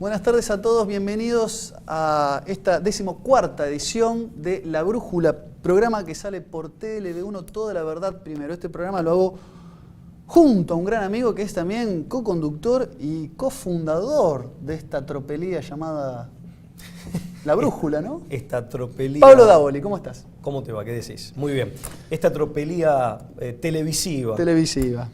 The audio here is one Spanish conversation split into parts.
Buenas tardes a todos, bienvenidos a esta 14ª edición de La Brújula, programa que sale por TLV1, Toda la Verdad Primero. Este programa lo hago junto a un gran amigo que es también co-conductor y cofundador de esta tropelía llamada La Brújula, ¿no? Esta tropelía... Pablo Davoli, ¿cómo estás? ¿Cómo te va? ¿Qué decís? Muy bien. Esta tropelía televisiva. Televisiva.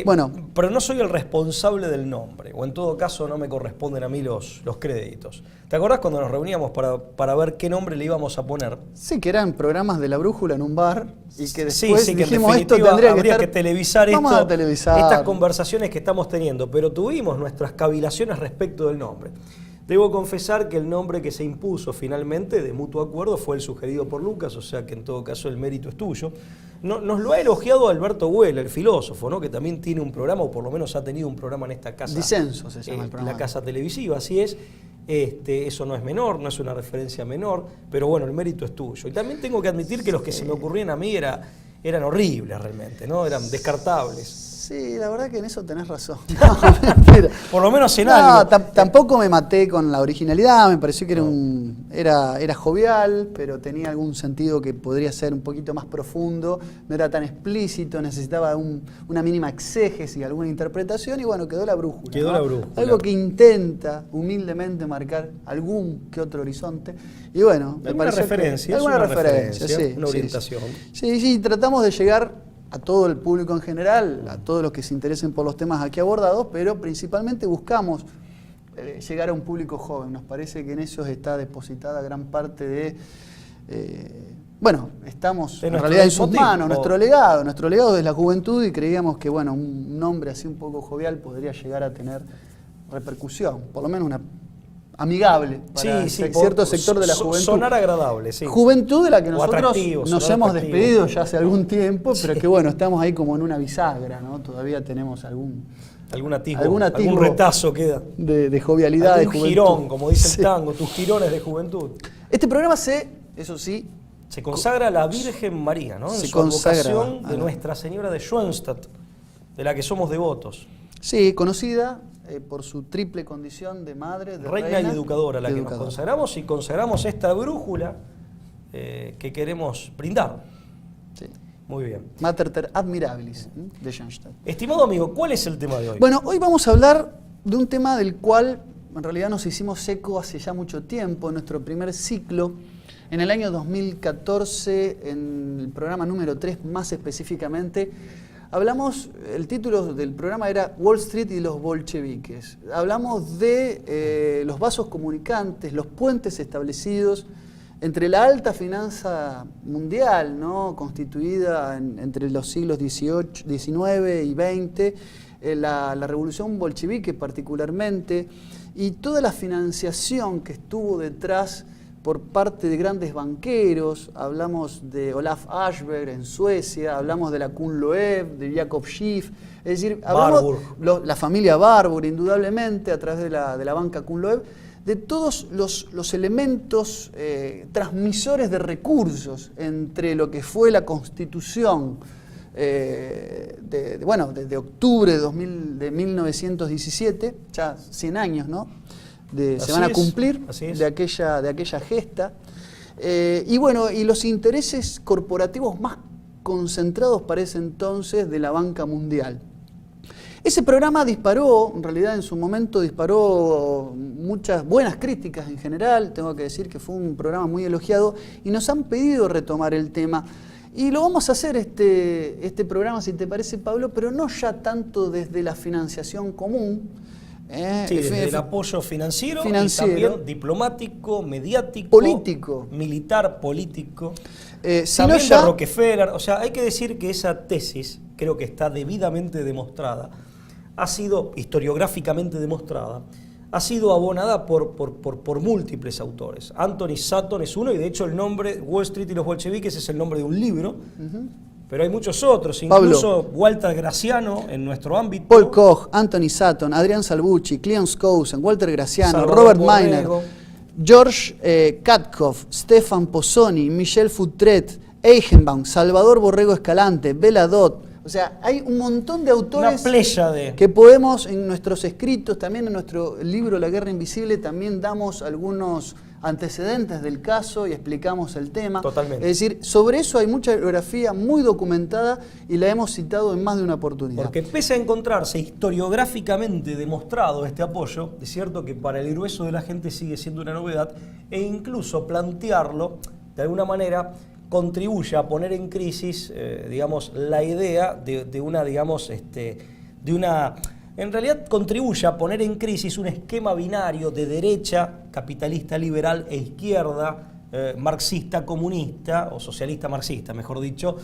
Bueno, pero no soy el responsable del nombre, o en todo caso no me corresponden a mí los créditos. ¿Te acordás cuando nos reuníamos para ver qué nombre le íbamos a poner? Sí, que eran programas de La Brújula en un bar y que después sí, que dijimos en esto tendría habría que que televisar Vamos esto, a televisar estas conversaciones que estamos teniendo, pero tuvimos nuestras cavilaciones respecto del nombre. Debo confesar que el nombre que se impuso finalmente, de mutuo acuerdo, fue el sugerido por Lucas, o sea que en todo caso el mérito es tuyo. Nos lo ha elogiado Alberto Güell, el filósofo, ¿no? Que también tiene un programa, o por lo menos ha tenido un programa en esta casa. Disenso se llama el programa. La casa televisiva, así es. Eso no es menor, no es una referencia menor, pero bueno, el mérito es tuyo. Y también tengo que admitir que los que se me ocurrían a mí eran horribles realmente, ¿no? Eran descartables. Sí, la verdad que en eso tenés razón. No, mentira. Por lo menos en algo. Tampoco me maté con la originalidad, me pareció que era jovial, pero tenía algún sentido que podría ser un poquito más profundo, no era tan explícito, necesitaba una mínima exégesis, alguna interpretación, y bueno, quedó La Brújula. Quedó, ¿no? La Brújula. Algo que intenta humildemente marcar algún que otro horizonte, y bueno, me alguna pareció referencia, alguna referencia, sí, una orientación. Sí, tratamos de llegar a todo el público en general, a todos los que se interesen por los temas aquí abordados, pero principalmente buscamos llegar a un público joven. Nos parece que en eso está depositada gran parte de... bueno, estamos en realidad en sus manos, nuestro legado es la juventud, y creíamos que bueno, un nombre así un poco jovial podría llegar a tener repercusión, por lo menos una amigable para cierto sector de la juventud. Sonar agradable, sí. Juventud de la que nosotros nos hemos despedido ya hace algún tiempo, pero que bueno, estamos ahí como en una bisagra, ¿no? Todavía tenemos algún atisbo, algún retazo queda. De jovialidad, de juventud. Girón, como dice el tango, tus girones de juventud. Este programa se consagra a la Virgen María, ¿no? En su advocación de Nuestra Señora de Schoenstatt, de la que somos devotos. Sí, conocida por su triple condición de madre, de reina y educadora, la que nos consagramos, y consagramos esta brújula que queremos brindar. Sí. Muy bien. Mater Admirabilis de Schoenstatt. Estimado amigo, ¿cuál es el tema de hoy? Bueno, hoy vamos a hablar de un tema del cual en realidad nos hicimos eco hace ya mucho tiempo, en nuestro primer ciclo, en el año 2014, en el programa número 3 más específicamente. Hablamos, el título del programa era Wall Street y los bolcheviques. Hablamos de los vasos comunicantes, los puentes establecidos entre la alta finanza mundial, ¿no? Constituida entre los siglos XIX y XX, la revolución bolchevique particularmente, y toda la financiación que estuvo detrás por parte de grandes banqueros. Hablamos de Olaf Ashberg en Suecia, hablamos de la Kuhn Loeb, de Jacob Schiff, es decir, hablamos la familia Barbour, indudablemente, a través de la banca Kuhn Loeb, de todos los elementos transmisores de recursos entre lo que fue la Constitución de octubre de 1917, ya 100 años, ¿no? Se van a cumplir de aquella gesta. Y bueno, y los intereses corporativos más concentrados para ese entonces de la banca mundial. Ese programa disparó, en realidad en su momento disparó muchas buenas críticas en general, tengo que decir que fue un programa muy elogiado, y nos han pedido retomar el tema. Y lo vamos a hacer este programa, si te parece, Pablo, pero no ya tanto desde la financiación común, desde el apoyo financiero, y también diplomático, mediático, político, militar, político, también de Rockefeller. O sea, hay que decir que esa tesis, creo que está debidamente demostrada, ha sido historiográficamente demostrada, ha sido abonada por múltiples autores. Anthony Sutton es uno, y de hecho el nombre Wall Street y los bolcheviques es el nombre de un libro. Pero hay muchos otros, incluso Pablo, Walter Graciano en nuestro ámbito. Paul Koch, Anthony Sutton, Adrián Salvucci, Cleon Skousen, Walter Graciano, Salvador Robert Borrego, Miner, George Katkoff, Stefan Pozzoni, Michel Foutret, Eichenbaum, Salvador Borrego Escalante, Bela Dodd, O sea, hay un montón de autores una pléyade que podemos, en nuestros escritos, también en nuestro libro La Guerra Invisible, también damos algunos antecedentes del caso y explicamos el tema. Totalmente. Es decir, sobre eso hay mucha bibliografía muy documentada y la hemos citado en más de una oportunidad. Porque pese a encontrarse historiográficamente demostrado este apoyo, es cierto que para el grueso de la gente sigue siendo una novedad, e incluso plantearlo, de alguna manera, contribuye a poner en crisis, digamos, la idea de una, digamos, en realidad contribuye a poner en crisis un esquema binario de derecha, capitalista liberal, e izquierda, marxista comunista, o socialista marxista, mejor dicho,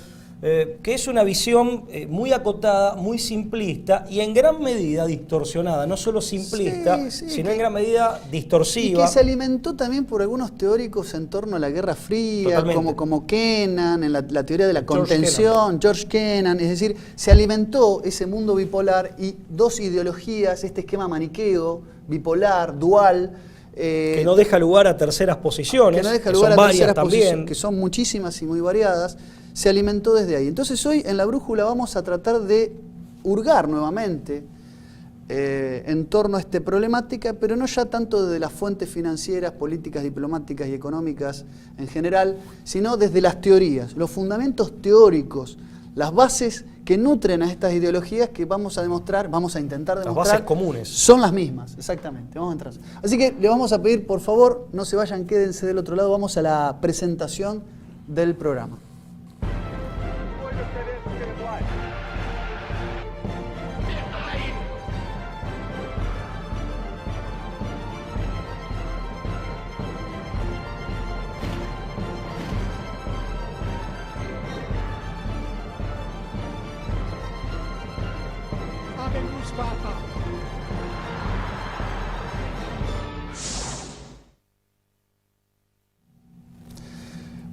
que es una visión muy acotada, muy simplista y en gran medida distorsionada, no solo simplista, sino en gran medida distorsiva. Y que se alimentó también por algunos teóricos en torno a la Guerra Fría, como Kennan, en la teoría de la contención, George Kennan, es decir, se alimentó ese mundo bipolar y dos ideologías, este esquema maniqueo, bipolar, dual, que no deja lugar a terceras posiciones, que no deja lugar a varias también, que son muchísimas y muy variadas, se alimentó desde ahí. Entonces hoy en La Brújula vamos a tratar de hurgar nuevamente en torno a esta problemática, pero no ya tanto desde las fuentes financieras, políticas, diplomáticas y económicas en general, sino desde las teorías, los fundamentos teóricos, las bases que nutren a estas ideologías que vamos a intentar demostrar. Las bases comunes. Son las mismas, exactamente. Vamos a entrar. Así que le vamos a pedir, por favor, no se vayan, quédense del otro lado, vamos a la presentación del programa.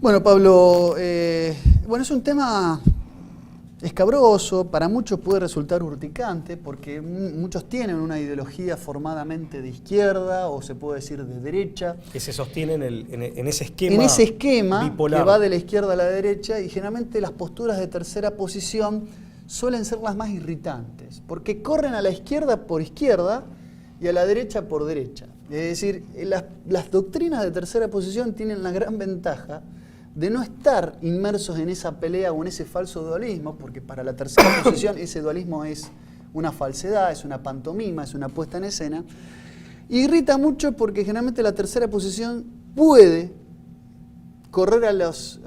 Bueno, Pablo, es un tema escabroso, para muchos puede resultar urticante, porque muchos tienen una ideología formadamente de izquierda, o se puede decir de derecha. Que se sostienen en ese esquema. En ese esquema bipolar, que va de la izquierda a la derecha, y generalmente las posturas de tercera posición suelen ser las más irritantes, porque corren a la izquierda por izquierda y a la derecha por derecha. Es decir, las doctrinas de tercera posición tienen la gran ventaja de no estar inmersos en esa pelea o en ese falso dualismo, porque para la tercera posición ese dualismo es una falsedad, es una pantomima, es una puesta en escena. Irrita mucho porque generalmente la tercera posición puede correr a los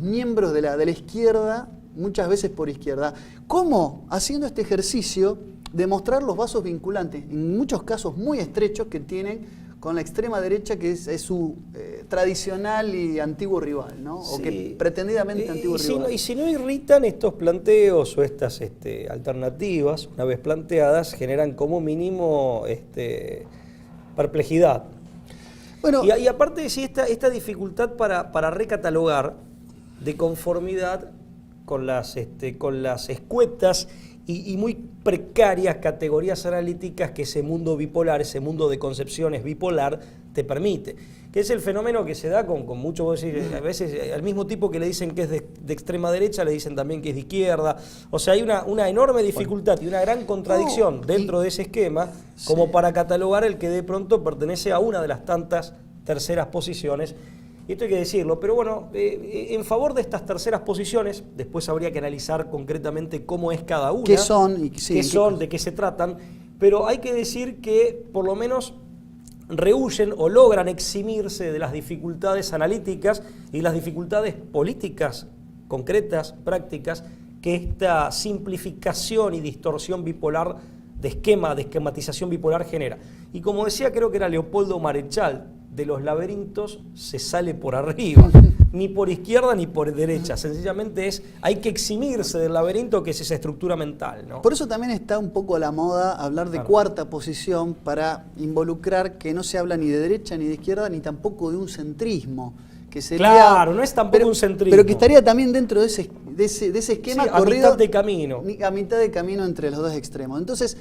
miembros de la izquierda, muchas veces por izquierda. ¿Cómo? Haciendo este ejercicio de mostrar los vasos vinculantes, en muchos casos muy estrechos, que tienen con la extrema derecha, que es su tradicional y antiguo rival, ¿no? Sí. O que pretendidamente antiguo rival. Y si no irritan estos planteos o estas alternativas, una vez planteadas, generan como mínimo perplejidad. Bueno, y aparte, sí, esta dificultad para recatalogar de conformidad con las escuetas y muy precarias categorías analíticas que ese mundo bipolar, ese mundo de concepciones bipolar te permite. Que es el fenómeno que se da con mucho, a veces al mismo tipo que le dicen que es de extrema derecha, le dicen también que es de izquierda. O sea, hay una enorme dificultad y una gran contradicción dentro de ese esquema, como para catalogar el que de pronto pertenece a una de las tantas terceras posiciones. Y esto hay que decirlo, pero bueno, en favor de estas terceras posiciones, después habría que analizar concretamente cómo es cada una, qué son, de qué se tratan, pero hay que decir que por lo menos rehuyen o logran eximirse de las dificultades analíticas y las dificultades políticas concretas, prácticas, que esta simplificación y distorsión bipolar de esquematización bipolar genera. Y como decía, creo que era Leopoldo Marechal, de los laberintos se sale por arriba, ni por izquierda ni por derecha, sencillamente hay que eximirse del laberinto que es esa estructura mental, ¿no? Por eso también está un poco a la moda hablar de cuarta posición, para involucrar que no se habla ni de derecha ni de izquierda, ni tampoco de un centrismo, que sería, claro, no es tampoco un centrismo, pero que estaría también dentro de ese esquema, sí, corrido a mitad de camino entre los dos extremos. Entonces,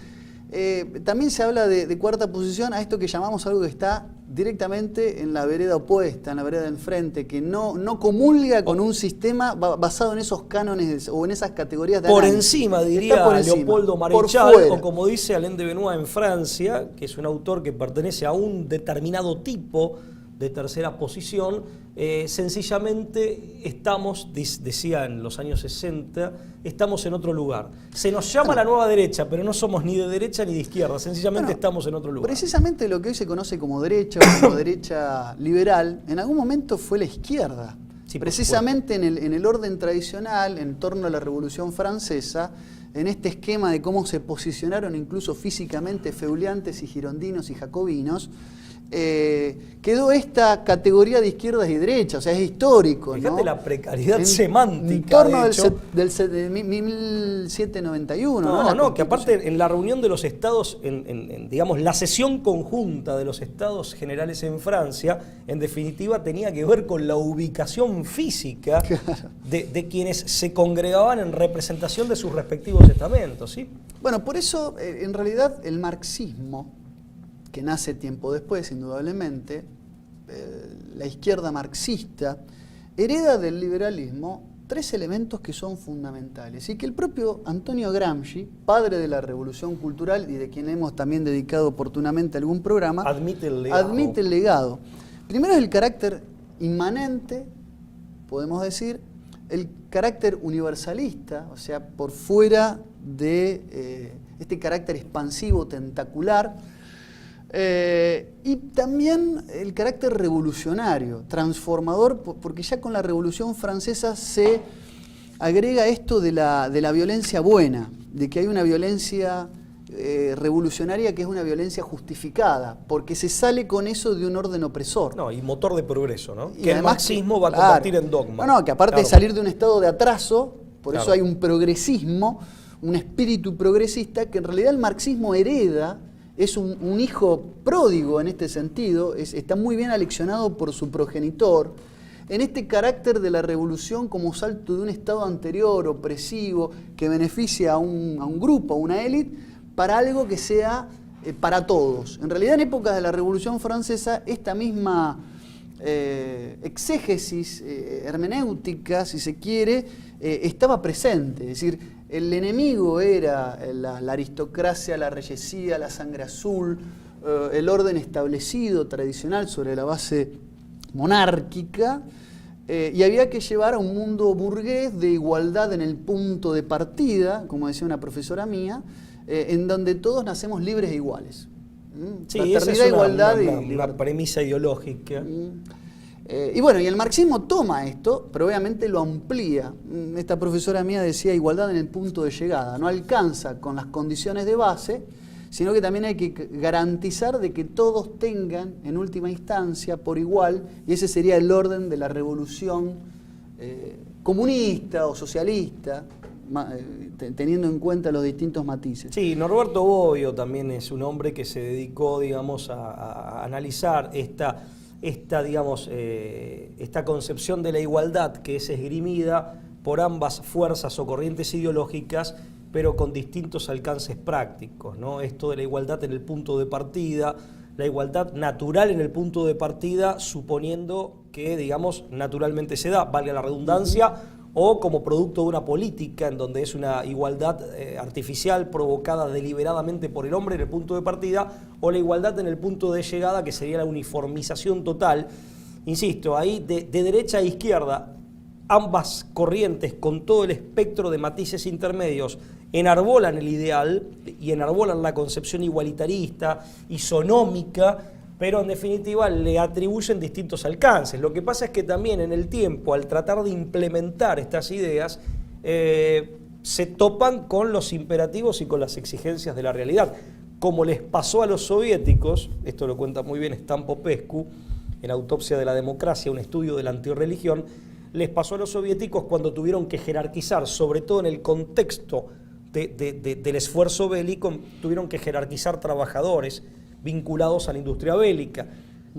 También se habla de cuarta posición a esto que llamamos algo que está directamente en la vereda opuesta, en la vereda de enfrente, que no comulga con un sistema basado en esos cánones o en esas categorías de por análisis. encima, diría por encima, Leopoldo por Marechal, fuera. o como dice Alain de Benoit en Francia, que es un autor que pertenece a un determinado tipo de tercera posición, sencillamente estamos, decía en los años 60, estamos en otro lugar. Se nos llama la nueva derecha, pero no somos ni de derecha ni de izquierda, sencillamente estamos en otro lugar. Precisamente lo que hoy se conoce como derecha o como derecha liberal, en algún momento fue la izquierda. Sí, precisamente en el orden tradicional, en torno a la Revolución Francesa, en este esquema de cómo se posicionaron incluso físicamente feuleantes y girondinos y jacobinos, quedó esta categoría de izquierdas y derechas, o sea, es histórico. Fíjate, ¿no? La precariedad en semántica. En torno de 1791. No, que aparte en la reunión de los estados, digamos, la sesión conjunta de los estados generales en Francia, en definitiva tenía que ver con la ubicación física de quienes se congregaban en representación de sus respectivos estamentos, ¿sí? Bueno, por eso, en realidad, el marxismo, que nace tiempo después, indudablemente, la izquierda marxista, hereda del liberalismo 3 elementos que son fundamentales y que el propio Antonio Gramsci, padre de la Revolución Cultural y de quien hemos también dedicado oportunamente algún programa, admite el legado. Primero es el carácter inmanente, podemos decir, el carácter universalista, o sea, por fuera de este carácter expansivo, tentacular, y también el carácter revolucionario, transformador, porque ya con la Revolución Francesa se agrega esto de la violencia buena, de que hay una violencia revolucionaria que es una violencia justificada, porque se sale con eso de un orden opresor. No, y motor de progreso, ¿no? Y que además, el marxismo va a convertir en dogma. No, que aparte de salir de un estado de atraso, por eso hay un progresismo, un espíritu progresista, que en realidad el marxismo hereda. Es un hijo pródigo en este sentido, está muy bien aleccionado por su progenitor, en este carácter de la revolución como salto de un estado anterior, opresivo, que beneficia a un grupo, a una élite, para algo que sea para todos. En realidad, en épocas de la Revolución Francesa, esta misma exégesis hermenéutica, si se quiere, estaba presente, es decir, el enemigo era la aristocracia, la reyesía, la sangre azul, el orden establecido, tradicional, sobre la base monárquica, y había que llevar a un mundo burgués de igualdad en el punto de partida, como decía una profesora mía, en donde todos nacemos libres e iguales. Sí, esa es una premisa ideológica. Y bueno, y el marxismo toma esto, pero obviamente lo amplía. Esta profesora mía decía igualdad en el punto de llegada. No alcanza con las condiciones de base, sino que también hay que garantizar de que todos tengan, en última instancia, por igual, y ese sería el orden de la revolución comunista o socialista, teniendo en cuenta los distintos matices. Sí, Norberto Bobbio también es un hombre que se dedicó, digamos, a analizar esta concepción de la igualdad que es esgrimida por ambas fuerzas o corrientes ideológicas, pero con distintos alcances prácticos, ¿no? Esto de la igualdad en el punto de partida, la igualdad natural en el punto de partida, suponiendo que, digamos, naturalmente se da, valga la redundancia, o como producto de una política en donde es una igualdad artificial provocada deliberadamente por el hombre en el punto de partida, o la igualdad en el punto de llegada, que sería la uniformización total. Insisto, ahí de derecha a izquierda, ambas corrientes con todo el espectro de matices intermedios enarbolan el ideal y enarbolan la concepción igualitarista, isonómica, pero en definitiva le atribuyen distintos alcances. Lo que pasa es que también en el tiempo, al tratar de implementar estas ideas, se topan con los imperativos y con las exigencias de la realidad. Como les pasó a los soviéticos, esto lo cuenta muy bien Stan Popescu, en Autopsia de la Democracia, un estudio de la antirreligión, les pasó a los soviéticos cuando tuvieron que jerarquizar, sobre todo en el contexto del esfuerzo bélico, tuvieron que jerarquizar trabajadores vinculados a la industria bélica.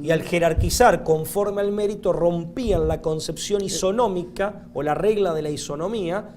Y al jerarquizar conforme al mérito rompían la concepción isonómica o la regla de la isonomía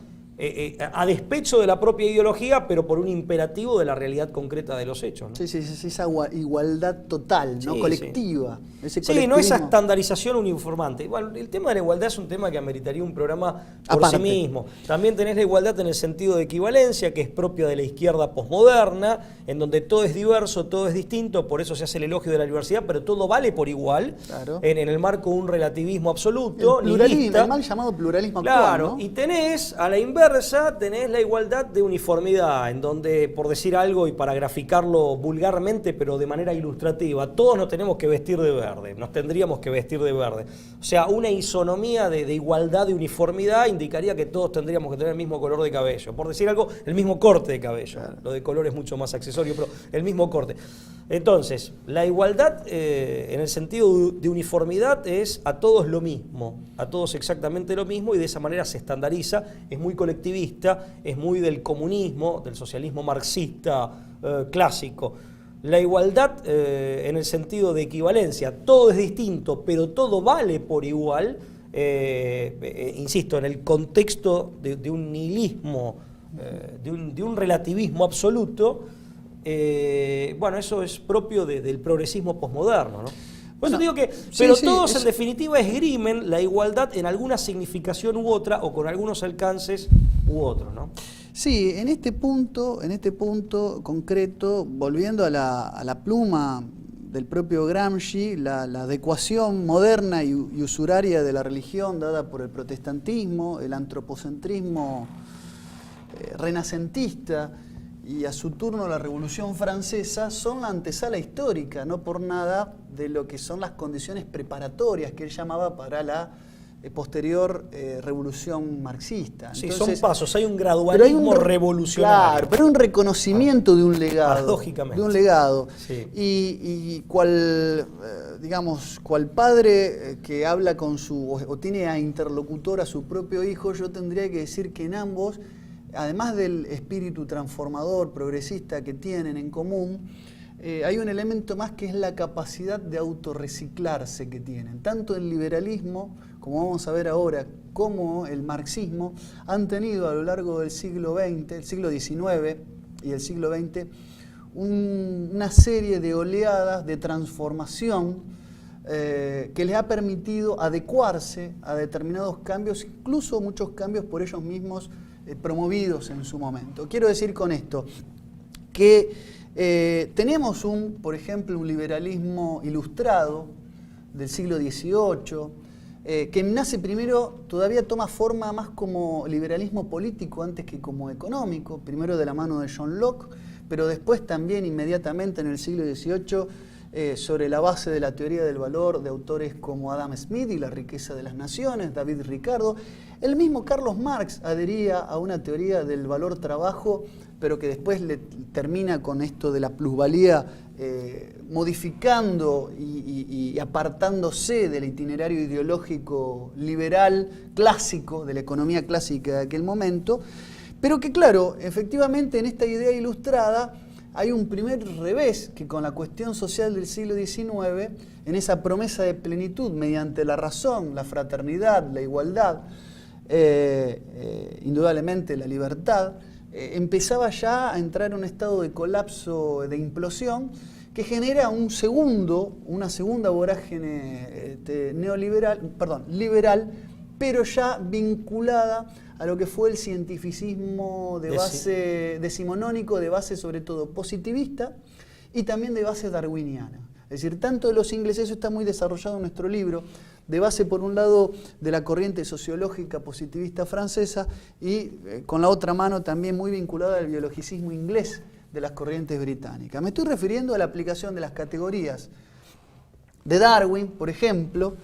a despecho de la propia ideología, pero por un imperativo de la realidad concreta de los hechos, ¿no? Sí, esa igualdad total, ¿no? Sí, colectiva. Sí. Ese Sí, no esa colectivismo. estandarización uniformante. Bueno, el tema de la igualdad es un tema que ameritaría un programa por Aparte. sí mismo. También tenés la igualdad en el sentido de equivalencia, que es propia de la izquierda posmoderna, en donde todo es diverso, todo es distinto, por eso se hace el elogio de la diversidad, pero todo vale por igual, Claro. en el marco de un relativismo absoluto, El pluralismo, nihilista. el mal llamado pluralismo Claro, actual, ¿no? y tenés a la inversa, tenés la igualdad de uniformidad, en donde, por decir algo y para graficarlo vulgarmente, pero de manera ilustrativa, todos nos tenemos que vestir de verde, nos tendríamos que vestir de verde. O sea, una isonomía de igualdad, de uniformidad, indicaría que todos tendríamos que tener el mismo color de cabello. Por decir algo, el mismo corte de cabello. Claro. Lo de color es mucho más accesorio, pero el mismo corte. Entonces, la igualdad en el sentido de uniformidad es a todos lo mismo, a todos exactamente lo mismo, y de esa manera se estandariza, es muy colectivista, es muy del comunismo, del socialismo marxista clásico. La igualdad en el sentido de equivalencia, todo es distinto, pero todo vale por igual, insisto, en el contexto de un nihilismo, de un relativismo absoluto. Bueno, eso es propio del progresismo posmoderno, ¿no? Por eso digo que, pero todos en definitiva esgrimen la igualdad en alguna significación u otra, o con algunos alcances u otros, ¿no? Sí, en este punto concreto, volviendo a la pluma del propio Gramsci, la adecuación moderna y usuraria de la religión dada por el protestantismo, el antropocentrismo renacentista, y a su turno la Revolución Francesa, son la antesala histórica, no por nada, de lo que son las condiciones preparatorias que él llamaba para la posterior revolución marxista. Sí, entonces, son pasos, hay un gradualismo revolucionario. Claro, pero hay un reconocimiento de un legado. Paradójicamente. De un legado. Sí. Y cual, digamos, cual padre que habla con o tiene a interlocutor a su propio hijo, yo tendría que decir que en ambos, además del espíritu transformador, progresista que tienen en común, hay un elemento más que es la capacidad de autorreciclarse que tienen. Tanto el liberalismo, como vamos a ver ahora, como el marxismo, han tenido a lo largo del siglo XX, el siglo XIX y el siglo XX, una serie de oleadas de transformación que les ha permitido adecuarse a determinados cambios, incluso muchos cambios por ellos mismos promovidos en su momento. Quiero decir con esto que tenemos por ejemplo, un liberalismo ilustrado del siglo XVIII, que nace primero, todavía toma forma más como liberalismo político antes que como económico, primero de la mano de John Locke, pero después también inmediatamente en el siglo XVIII sobre la base de la teoría del valor de autores como Adam Smith y la riqueza de las naciones, David Ricardo. El mismo Carlos Marx adhería a una teoría del valor trabajo, pero que después le termina con esto de la plusvalía, modificando y apartándose del itinerario ideológico liberal clásico, de la economía clásica de aquel momento, pero que claro, efectivamente en esta idea ilustrada hay un primer revés que con la cuestión social del siglo XIX, en esa promesa de plenitud mediante la razón, la fraternidad, la igualdad, indudablemente la libertad, empezaba ya a entrar en un estado de colapso, de implosión, que genera una segunda vorágine liberal, pero ya vinculada a lo que fue el cientificismo de base decimonónico, de base sobre todo positivista y también de base darwiniana. Es decir, tanto de los ingleses, eso está muy desarrollado en nuestro libro, de base por un lado de la corriente sociológica positivista francesa y con la otra mano también muy vinculada al biologicismo inglés de las corrientes británicas. Me estoy refiriendo a la aplicación de las categorías de Darwin, por ejemplo,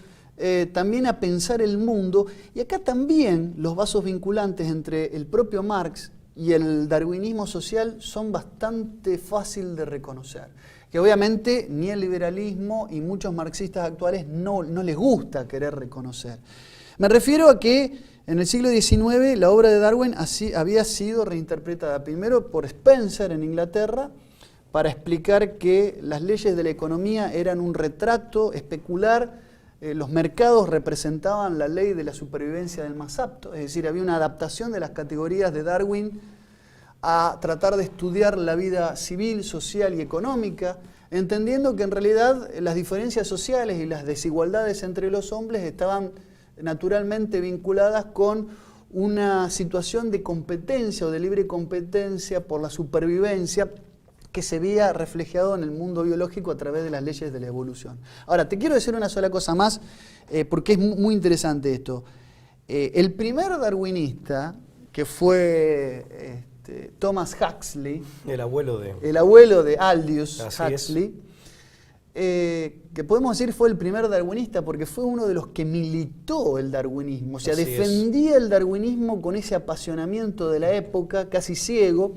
también a pensar el mundo, y acá también los vasos vinculantes entre el propio Marx y el darwinismo social son bastante fácil de reconocer, que obviamente ni el liberalismo y muchos marxistas actuales no les gusta querer reconocer. Me refiero a que en el siglo XIX la obra de Darwin había sido reinterpretada primero por Spencer en Inglaterra para explicar que las leyes de la economía eran un retrato especular los mercados representaban la ley de la supervivencia del más apto, es decir, había una adaptación de las categorías de Darwin a tratar de estudiar la vida civil, social y económica, entendiendo que en realidad las diferencias sociales y las desigualdades entre los hombres estaban naturalmente vinculadas con una situación de competencia o de libre competencia por la supervivencia que se veía reflejado en el mundo biológico a través de las leyes de la evolución. Ahora, te quiero decir una sola cosa más, porque es muy interesante esto. El primer darwinista, que fue Thomas Huxley, el abuelo de Aldous Huxley, que podemos decir fue el primer darwinista porque fue uno de los que militó el darwinismo, o sea, defendía el darwinismo con ese apasionamiento de la época, casi ciego.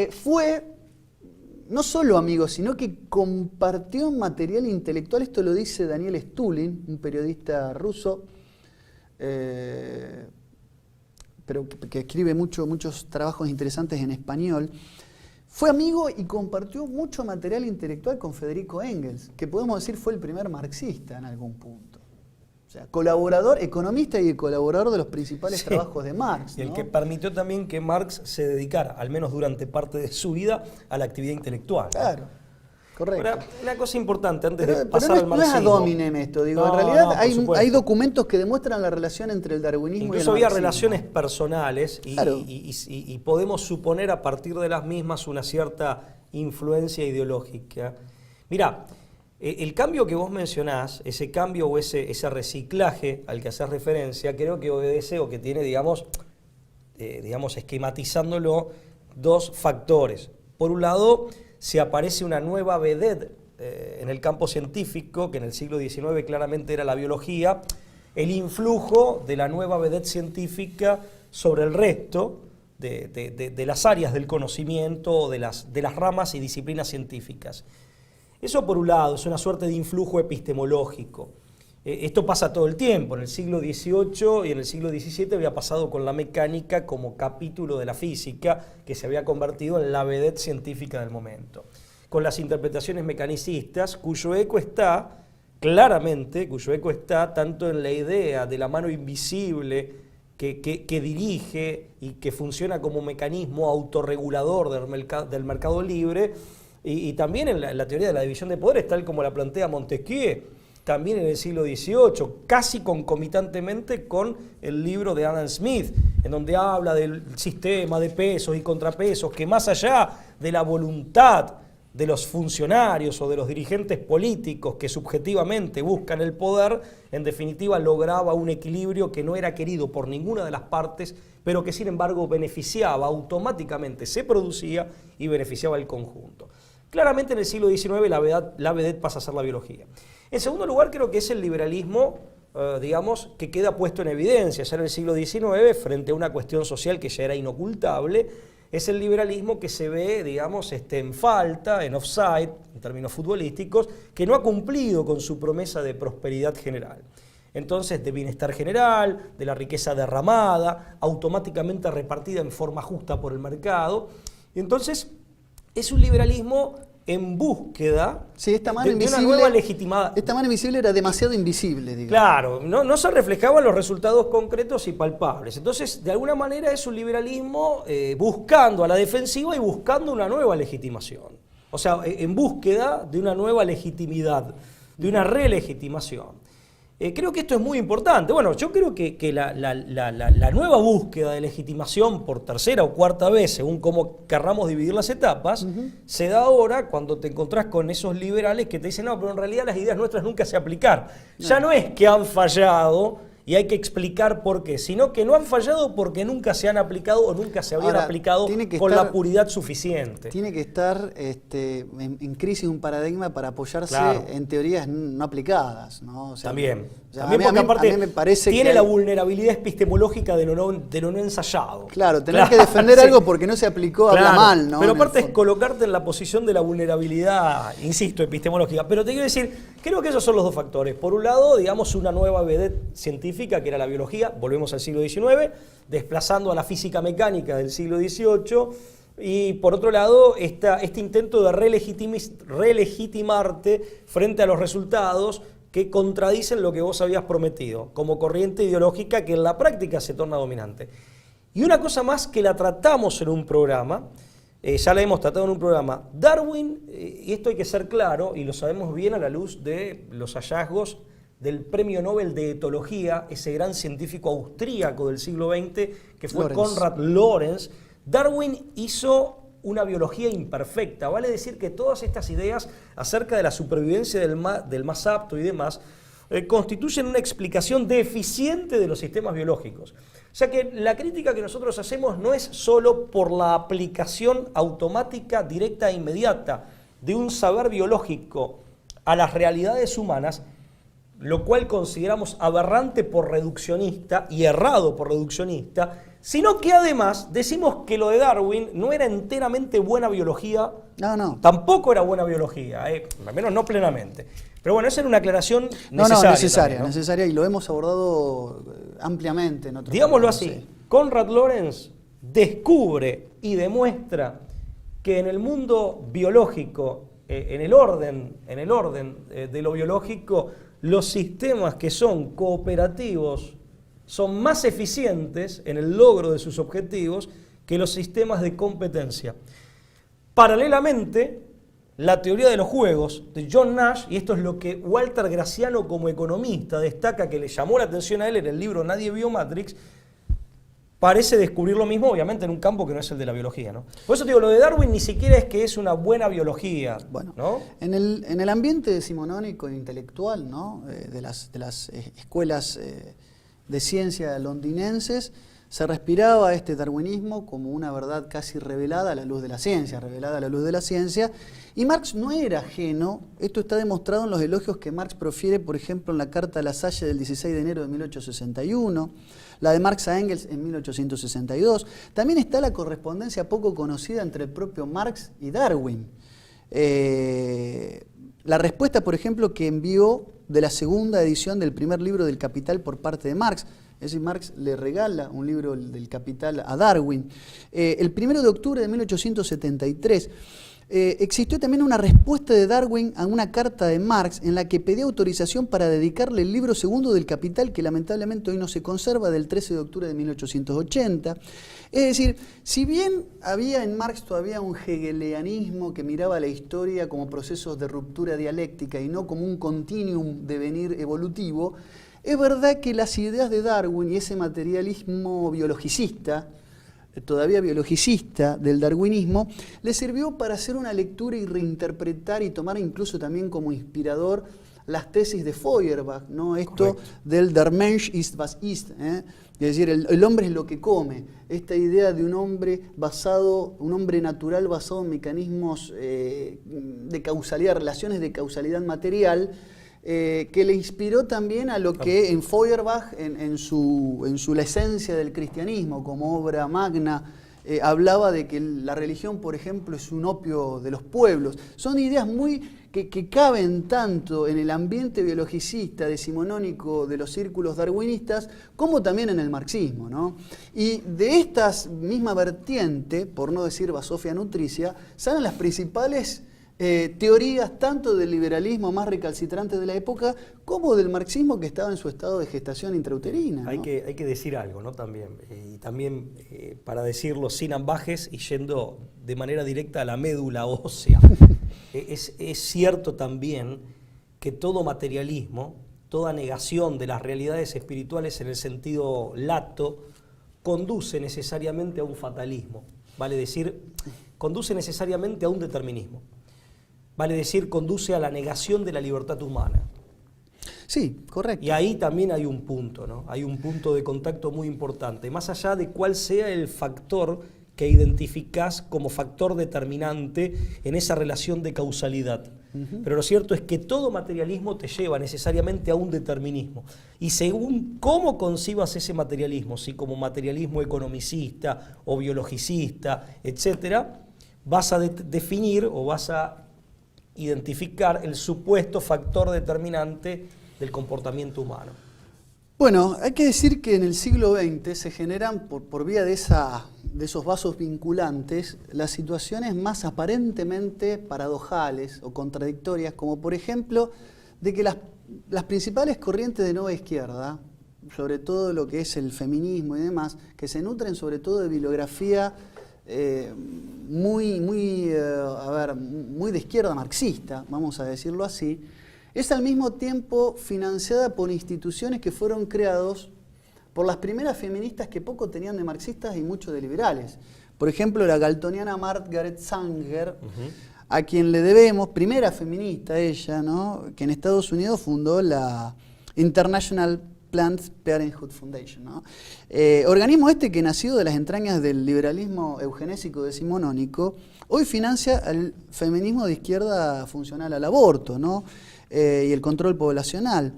Fue no solo amigo, sino que compartió material intelectual, esto lo dice Daniel Stulin, un periodista ruso, pero que escribe muchos trabajos interesantes en español. Fue amigo y compartió mucho material intelectual con Federico Engels, que podemos decir fue el primer marxista en algún punto. O sea, colaborador, economista y colaborador de los principales trabajos de Marx, y el ¿no? que permitió también que Marx se dedicara, al menos durante parte de su vida, a la actividad intelectual. Claro, correcto. Ahora, una cosa importante antes de pasar pero al marxismo. No es ad hominem esto, digo, No, en realidad no, hay documentos que demuestran la relación entre el darwinismo incluso y el había marxismo. relaciones personales Claro. y podemos suponer a partir de las mismas una cierta influencia ideológica. Mirá, el cambio que vos mencionás, ese cambio o ese reciclaje al que haces referencia, creo que obedece o que tiene, digamos, esquematizándolo, dos factores. Por un lado, se aparece una nueva vedette en el campo científico, que en el siglo XIX claramente era la biología, el influjo de la nueva vedette científica sobre el resto de las áreas del conocimiento o de las ramas y disciplinas científicas. Eso por un lado, es una suerte de influjo epistemológico. Esto pasa todo el tiempo. En el siglo XVIII y en el siglo XVII había pasado con la mecánica como capítulo de la física que se había convertido en la vedette científica del momento. Con las interpretaciones mecanicistas, cuyo eco está tanto en la idea de la mano invisible que dirige y que funciona como mecanismo autorregulador del mercado libre, y también en la teoría de la división de poderes, tal como la plantea Montesquieu, también en el siglo XVIII, casi concomitantemente con el libro de Adam Smith, en donde habla del sistema de pesos y contrapesos, que más allá de la voluntad de los funcionarios o de los dirigentes políticos que subjetivamente buscan el poder, en definitiva lograba un equilibrio que no era querido por ninguna de las partes, pero que sin embargo beneficiaba automáticamente, se producía y beneficiaba el conjunto. Claramente en el siglo XIX la vedette pasa a ser la biología. En segundo lugar, creo que es el liberalismo, que queda puesto en evidencia ya en el siglo XIX frente a una cuestión social que ya era inocultable. Es el liberalismo que se ve, en falta, en offside, en términos futbolísticos, que no ha cumplido con su promesa de prosperidad general. Entonces, de bienestar general, de la riqueza derramada, automáticamente repartida en forma justa por el mercado. Y entonces, es un liberalismo en búsqueda de una nueva legitimidad. Esta mano invisible era demasiado invisible, digamos. Claro, no se reflejaban los resultados concretos y palpables. Entonces, de alguna manera es un liberalismo buscando a la defensiva y buscando una nueva legitimación. O sea, en búsqueda de una nueva legitimidad, de una relegitimación. Creo que esto es muy importante. Bueno, yo creo que la nueva búsqueda de legitimación por tercera o cuarta vez, según cómo querramos dividir las etapas, se da ahora cuando te encontrás con esos liberales que te dicen, no, pero en realidad las ideas nuestras nunca se aplicar. Ya no es que han fallado y hay que explicar por qué, sino que no han fallado porque nunca se han aplicado o nunca se habían aplicado con la puridad suficiente. Tiene que estar en crisis un paradigma para apoyarse en teorías no aplicadas, ¿no? O sea, también. O sea, También porque aparte a mí me parece tiene que la vulnerabilidad epistemológica de lo no ensayado. Claro, tener que defender algo porque no se aplicó habla mal, ¿no? Pero aparte es colocarte en la posición de la vulnerabilidad, insisto, epistemológica. Pero te quiero decir, creo que esos son los dos factores. Por un lado, una nueva vedette científica, que era la biología, volvemos al siglo XIX, desplazando a la física mecánica del siglo XVIII, Y por otro lado, este intento de relegitimarte frente a los resultados que contradicen lo que vos habías prometido, como corriente ideológica que en la práctica se torna dominante. Y una cosa más que la tratamos en un programa, ya la hemos tratado en un programa, Darwin, y esto hay que ser claro, y lo sabemos bien a la luz de los hallazgos del Premio Nobel de Etología, ese gran científico austríaco del siglo XX, que fue Konrad Lorenz. Darwin hizo una biología imperfecta, vale decir que todas estas ideas acerca de la supervivencia del más apto y demás constituyen una explicación deficiente de los sistemas biológicos. O sea que la crítica que nosotros hacemos no es solo por la aplicación automática, directa e inmediata de un saber biológico a las realidades humanas, lo cual consideramos aberrante por reduccionista y errado por reduccionista, sino que además decimos que lo de Darwin no era enteramente buena biología, tampoco era buena biología, al menos no plenamente. Pero bueno, esa era una aclaración necesaria. Necesaria, y lo hemos abordado ampliamente en otros Digámoslo programas, así, sí. Konrad Lorenz descubre y demuestra que en el mundo biológico, en el orden de lo biológico, los sistemas que son cooperativos son más eficientes en el logro de sus objetivos que los sistemas de competencia. Paralelamente, la teoría de los juegos de John Nash, y esto es lo que Walter Graciano como economista destaca que le llamó la atención a él en el libro Nadie vio Matrix, parece descubrir lo mismo, obviamente en un campo que no es el de la biología, ¿no? Por eso digo, lo de Darwin ni siquiera es que es una buena biología, bueno, ¿no? En el ambiente decimonónico e intelectual, ¿no? de las escuelas de ciencia londinenses, se respiraba este darwinismo como una verdad casi revelada a la luz de la ciencia, y Marx no era ajeno. Esto está demostrado en los elogios que Marx profiere, por ejemplo, en la carta a La Salle del 16 de enero de 1861, la de Marx a Engels en 1862. También está la correspondencia poco conocida entre el propio Marx y Darwin. La respuesta, por ejemplo, que envió de la segunda edición del primer libro del Capital por parte de Marx. Es decir, Marx le regala un libro del Capital a Darwin. El 1 de octubre de 1873 existió también una respuesta de Darwin a una carta de Marx en la que pedía autorización para dedicarle el libro segundo del Capital, que lamentablemente hoy no se conserva, del 13 de octubre de 1880. Es decir, si bien había en Marx todavía un hegelianismo que miraba la historia como procesos de ruptura dialéctica y no como un continuum devenir evolutivo, es verdad que las ideas de Darwin y ese materialismo biologicista, todavía biologicista del darwinismo, le sirvió para hacer una lectura y reinterpretar y tomar incluso también como inspirador las tesis de Feuerbach, ¿no? Esto del Der Mensch ist was ist, es decir, el hombre es lo que come. Esta idea de un hombre natural basado en mecanismos de causalidad, relaciones de causalidad material, que le inspiró también a lo que en Feuerbach, en la esencia del cristianismo, como obra magna, hablaba de que la religión, por ejemplo, es un opio de los pueblos. Son ideas que caben tanto en el ambiente biologicista decimonónico de los círculos darwinistas, como también en el marxismo, ¿no? Y de esta misma vertiente, por no decir basofia nutricia, salen las principales teorías tanto del liberalismo más recalcitrante de la época como del marxismo que estaba en su estado de gestación intrauterina, ¿no? Hay que decir algo, ¿no? También, y también para decirlo sin ambajes y yendo de manera directa a la médula ósea. Es cierto también que todo materialismo, toda negación de las realidades espirituales en el sentido lato, conduce necesariamente a un fatalismo, vale decir, conduce necesariamente a un determinismo. Vale decir, conduce a la negación de la libertad humana. Sí, correcto. Y ahí también hay un punto, ¿no? Hay un punto de contacto muy importante, más allá de cuál sea el factor que identificás como factor determinante en esa relación de causalidad. Pero lo cierto es que todo materialismo te lleva necesariamente a un determinismo. Y según cómo concibas ese materialismo, si como materialismo economicista o biologicista, etcétera, vas a definir o vas a identificar el supuesto factor determinante del comportamiento humano. Bueno, hay que decir que en el siglo XX se generan, por vía de de esos vasos vinculantes las situaciones más aparentemente paradojales o contradictorias, como por ejemplo de que las principales corrientes de nueva izquierda, sobre todo lo que es el feminismo y demás, que se nutren sobre todo de bibliografía muy de izquierda marxista, vamos a decirlo así, es al mismo tiempo financiada por instituciones que fueron creados por las primeras feministas que poco tenían de marxistas y mucho de liberales. Por ejemplo, la galtoniana Margaret Sanger, a quien le debemos, primera feminista ella, ¿no?, que en Estados Unidos fundó la International Planned Parenthood Foundation, ¿no? Organismo que nacido de las entrañas del liberalismo eugenésico decimonónico, hoy financia al feminismo de izquierda funcional al aborto, ¿no?, y el control poblacional.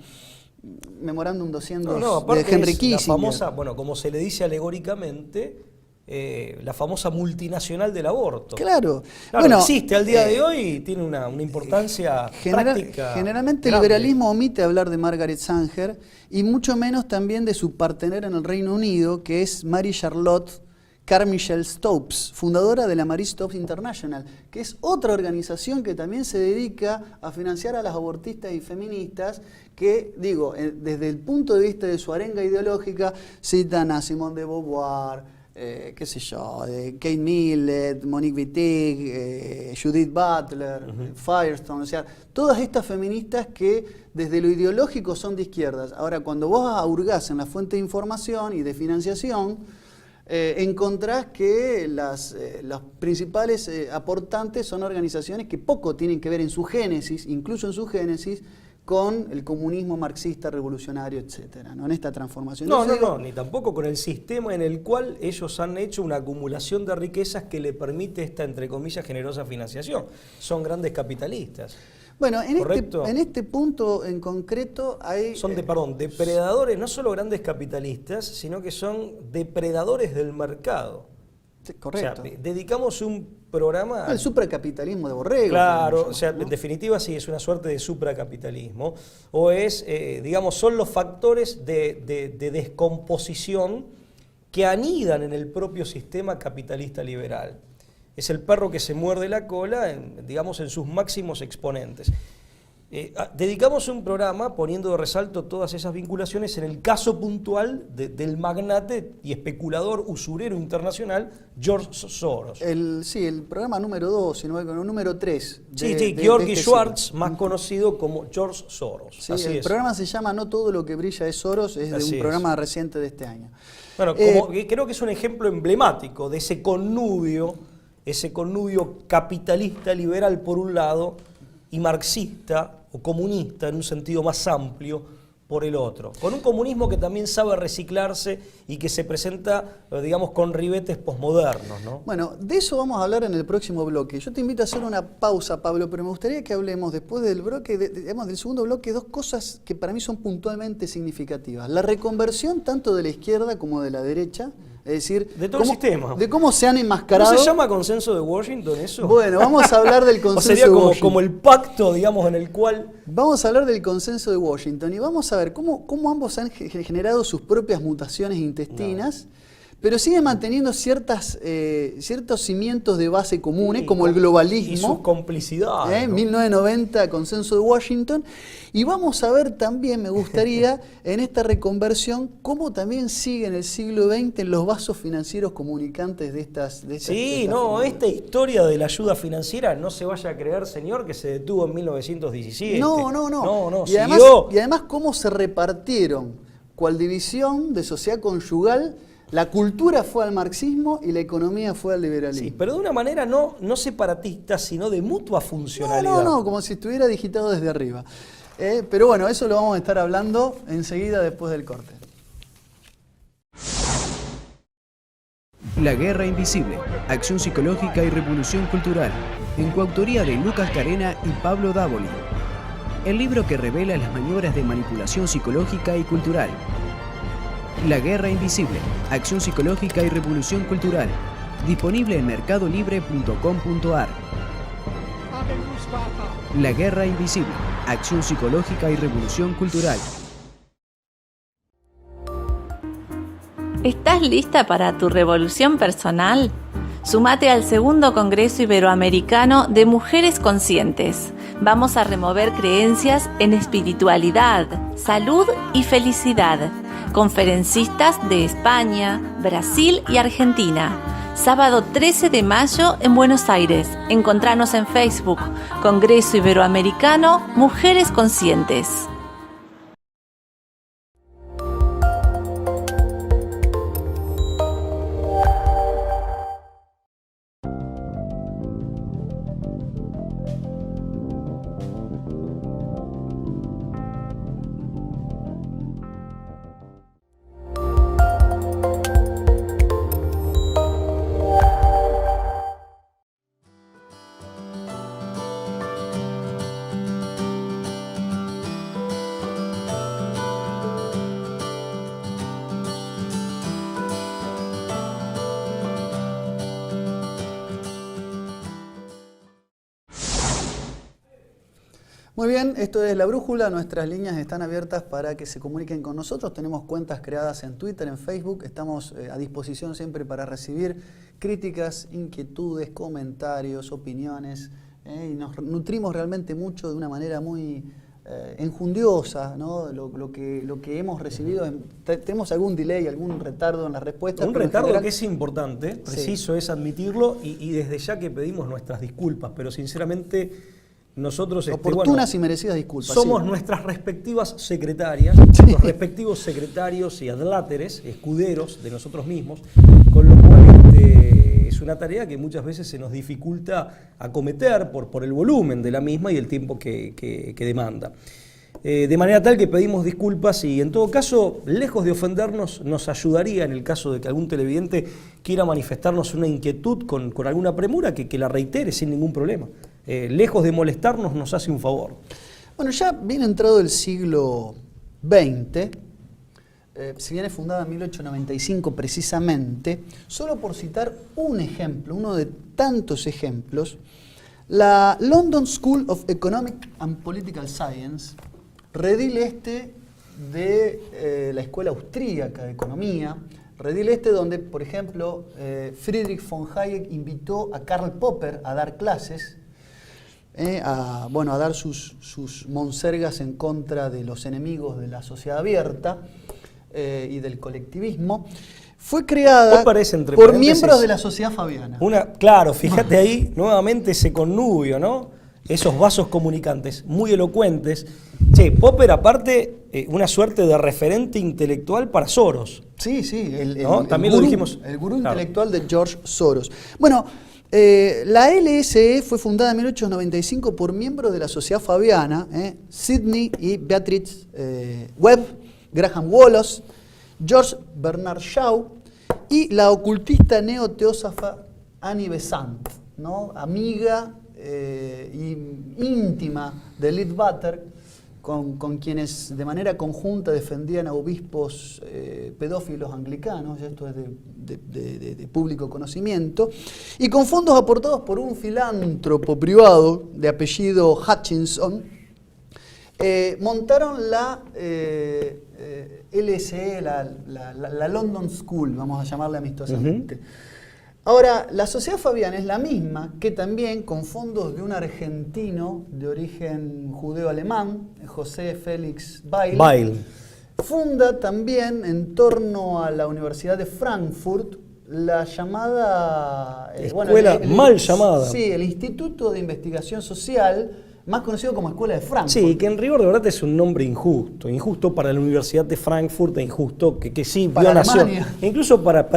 Memorándum 200 de Henry Kissinger. La famosa, bueno, como se le dice alegóricamente, la famosa multinacional del aborto. Claro. Bueno, existe al día de hoy y tiene una importancia práctica. Generalmente grande. el liberalismo omite hablar de Margaret Sanger y mucho menos también de su partener en el Reino Unido, que es Mary Charlotte Carmichael Stopes, fundadora de la Marie Stopes International, que es otra organización que también se dedica a financiar a las abortistas y feministas que, digo, desde el punto de vista de su arenga ideológica, citan a Simone de Beauvoir, qué sé yo, Kate Millett, Monique Wittig, Judith Butler, Firestone, o sea, todas estas feministas que desde lo ideológico son de izquierdas. Ahora, cuando vos hurgás en la fuente de información y de financiación, encontrás que los principales aportantes son organizaciones que poco tienen que ver en su génesis, incluso en su génesis, con el comunismo marxista revolucionario, etcétera, ¿no?, en esta transformación. No, ni tampoco con el sistema en el cual ellos han hecho una acumulación de riquezas que le permite esta, entre comillas, generosa financiación. Son grandes capitalistas. Bueno, en este punto en concreto hay... Son depredadores, no solo grandes capitalistas, sino que son depredadores del mercado. Correcto. O sea, dedicamos un programa... El supracapitalismo de Borrego. Claro, o sea, ¿no? En definitiva sí, es una suerte de supracapitalismo. O es, digamos, son los factores de descomposición que anidan en el propio sistema capitalista liberal. Es el perro que se muerde la cola, digamos, en sus máximos exponentes. Dedicamos un programa poniendo de resalto todas esas vinculaciones en el caso puntual del magnate y especulador usurero internacional George Soros. El programa número 2, sino el número 3. George Schwartz, más conocido como George Soros. Sí, el programa se llama No todo lo que brilla es Soros, es de un programa reciente de este año. Bueno, creo que es un ejemplo emblemático de ese connubio capitalista liberal por un lado y marxista o comunista en un sentido más amplio por el otro. Con un comunismo que también sabe reciclarse y que se presenta, digamos, con ribetes posmodernos, ¿no? Bueno, de eso vamos a hablar en el próximo bloque. Yo te invito a hacer una pausa, Pablo, pero me gustaría que hablemos después del bloque, del segundo bloque, dos cosas que para mí son puntualmente significativas. La reconversión tanto de la izquierda como de la derecha. Es decir, de todo el sistema. De cómo se han enmascarado. ¿No se llama consenso de Washington eso? Bueno, vamos a hablar del consenso o sería de Washington. Como el pacto, digamos, en el cual... Vamos a hablar del consenso de Washington y vamos a ver cómo ambos han generado sus propias mutaciones intestinas, pero siguen manteniendo ciertos cimientos de base comunes, como el globalismo. Y sus complicidades. 1990, consenso de Washington. Y vamos a ver también, me gustaría, en esta reconversión, cómo también sigue en el siglo XX los vasos financieros comunicantes de estas esta historia de la ayuda financiera, no se vaya a creer, señor, que se detuvo en 1917. No. Y además, cómo se repartieron, cual división de sociedad conyugal. La cultura fue al marxismo y la economía fue al liberalismo. Sí, pero de una manera no separatista, sino de mutua funcionalidad. No, como si estuviera digitado desde arriba. Pero bueno, eso lo vamos a estar hablando enseguida después del corte. La Guerra Invisible, Acción Psicológica y Revolución Cultural, en coautoría de Lucas Carena y Pablo Dávoli. El libro que revela las maniobras de manipulación psicológica y cultural. La Guerra Invisible, Acción Psicológica y Revolución Cultural, disponible en mercadolibre.com.ar. La Guerra Invisible, Acción Psicológica y Revolución Cultural. ¿Estás lista para tu revolución personal? Sumate al segundo Congreso Iberoamericano de Mujeres Conscientes. Vamos a remover creencias en espiritualidad, salud y felicidad. Conferencistas de España, Brasil y Argentina. Sábado 13 de mayo en Buenos Aires. Encontranos en Facebook. Congreso Iberoamericano Mujeres Conscientes. Muy bien, esto es La Brújula, nuestras líneas están abiertas para que se comuniquen con nosotros, tenemos cuentas creadas en Twitter, en Facebook, estamos a disposición siempre para recibir críticas, inquietudes, comentarios, opiniones, y nos nutrimos realmente mucho de una manera muy enjundiosa, ¿no? Lo que hemos recibido, tenemos algún delay, algún retardo en la respuesta. Un retardo general, que es importante, preciso sí, es admitirlo, y desde ya que pedimos nuestras disculpas, pero sinceramente nosotros oportunas y merecidas disculpas. Somos sí, nuestras respectivas secretarias, sí, los respectivos secretarios y adláteres, escuderos de nosotros mismos, con lo cual es una tarea que muchas veces se nos dificulta acometer por el volumen de la misma y el tiempo que demanda. De manera tal que pedimos disculpas y en todo caso, lejos de ofendernos, nos ayudaría en el caso de que algún televidente quiera manifestarnos una inquietud con alguna premura, que la reitere sin ningún problema. Lejos de molestarnos, nos hace un favor. Bueno, ya bien entrado el siglo XX, si bien es fundada en 1895 precisamente, solo por citar un ejemplo, uno de tantos ejemplos, la London School of Economic and Political Science, redil de la Escuela Austríaca de Economía, redil donde, por ejemplo, Friedrich von Hayek invitó a Karl Popper a dar clases, a dar sus monsergas en contra de los enemigos de la sociedad abierta y del colectivismo. Fue creada por miembros de la Sociedad Fabiana. Claro, fíjate ahí nuevamente ese connubio, ¿no? Esos vasos comunicantes muy elocuentes. Popper aparte una suerte de referente intelectual para Soros. Sí, también lo dijimos. El gurú intelectual de George Soros. Bueno, la LSE fue fundada en 1895 por miembros de la Sociedad Fabiana, Sidney y Beatrice Webb, Graham Wallas, George Bernard Shaw y la ocultista neo-teósofa Annie Besant, ¿no? Amiga y íntima de Leadbeater, con quienes de manera conjunta defendían a obispos pedófilos anglicanos, esto es de público conocimiento, y con fondos aportados por un filántropo privado de apellido Hutchinson, montaron la LSE, la London School, vamos a llamarle amistosamente. Ahora, la Sociedad Fabiana es la misma que también, con fondos de un argentino de origen judeo-alemán, José Félix Weil, funda también en torno a la Universidad de Frankfurt la llamada... escuela mal llamada. Sí, el Instituto de Investigación Social, más conocido como Escuela de Frankfurt. Sí, que en rigor de verdad es un nombre injusto para la Universidad de Frankfurt, e injusto que sí para vio nación, Alemania. Incluso para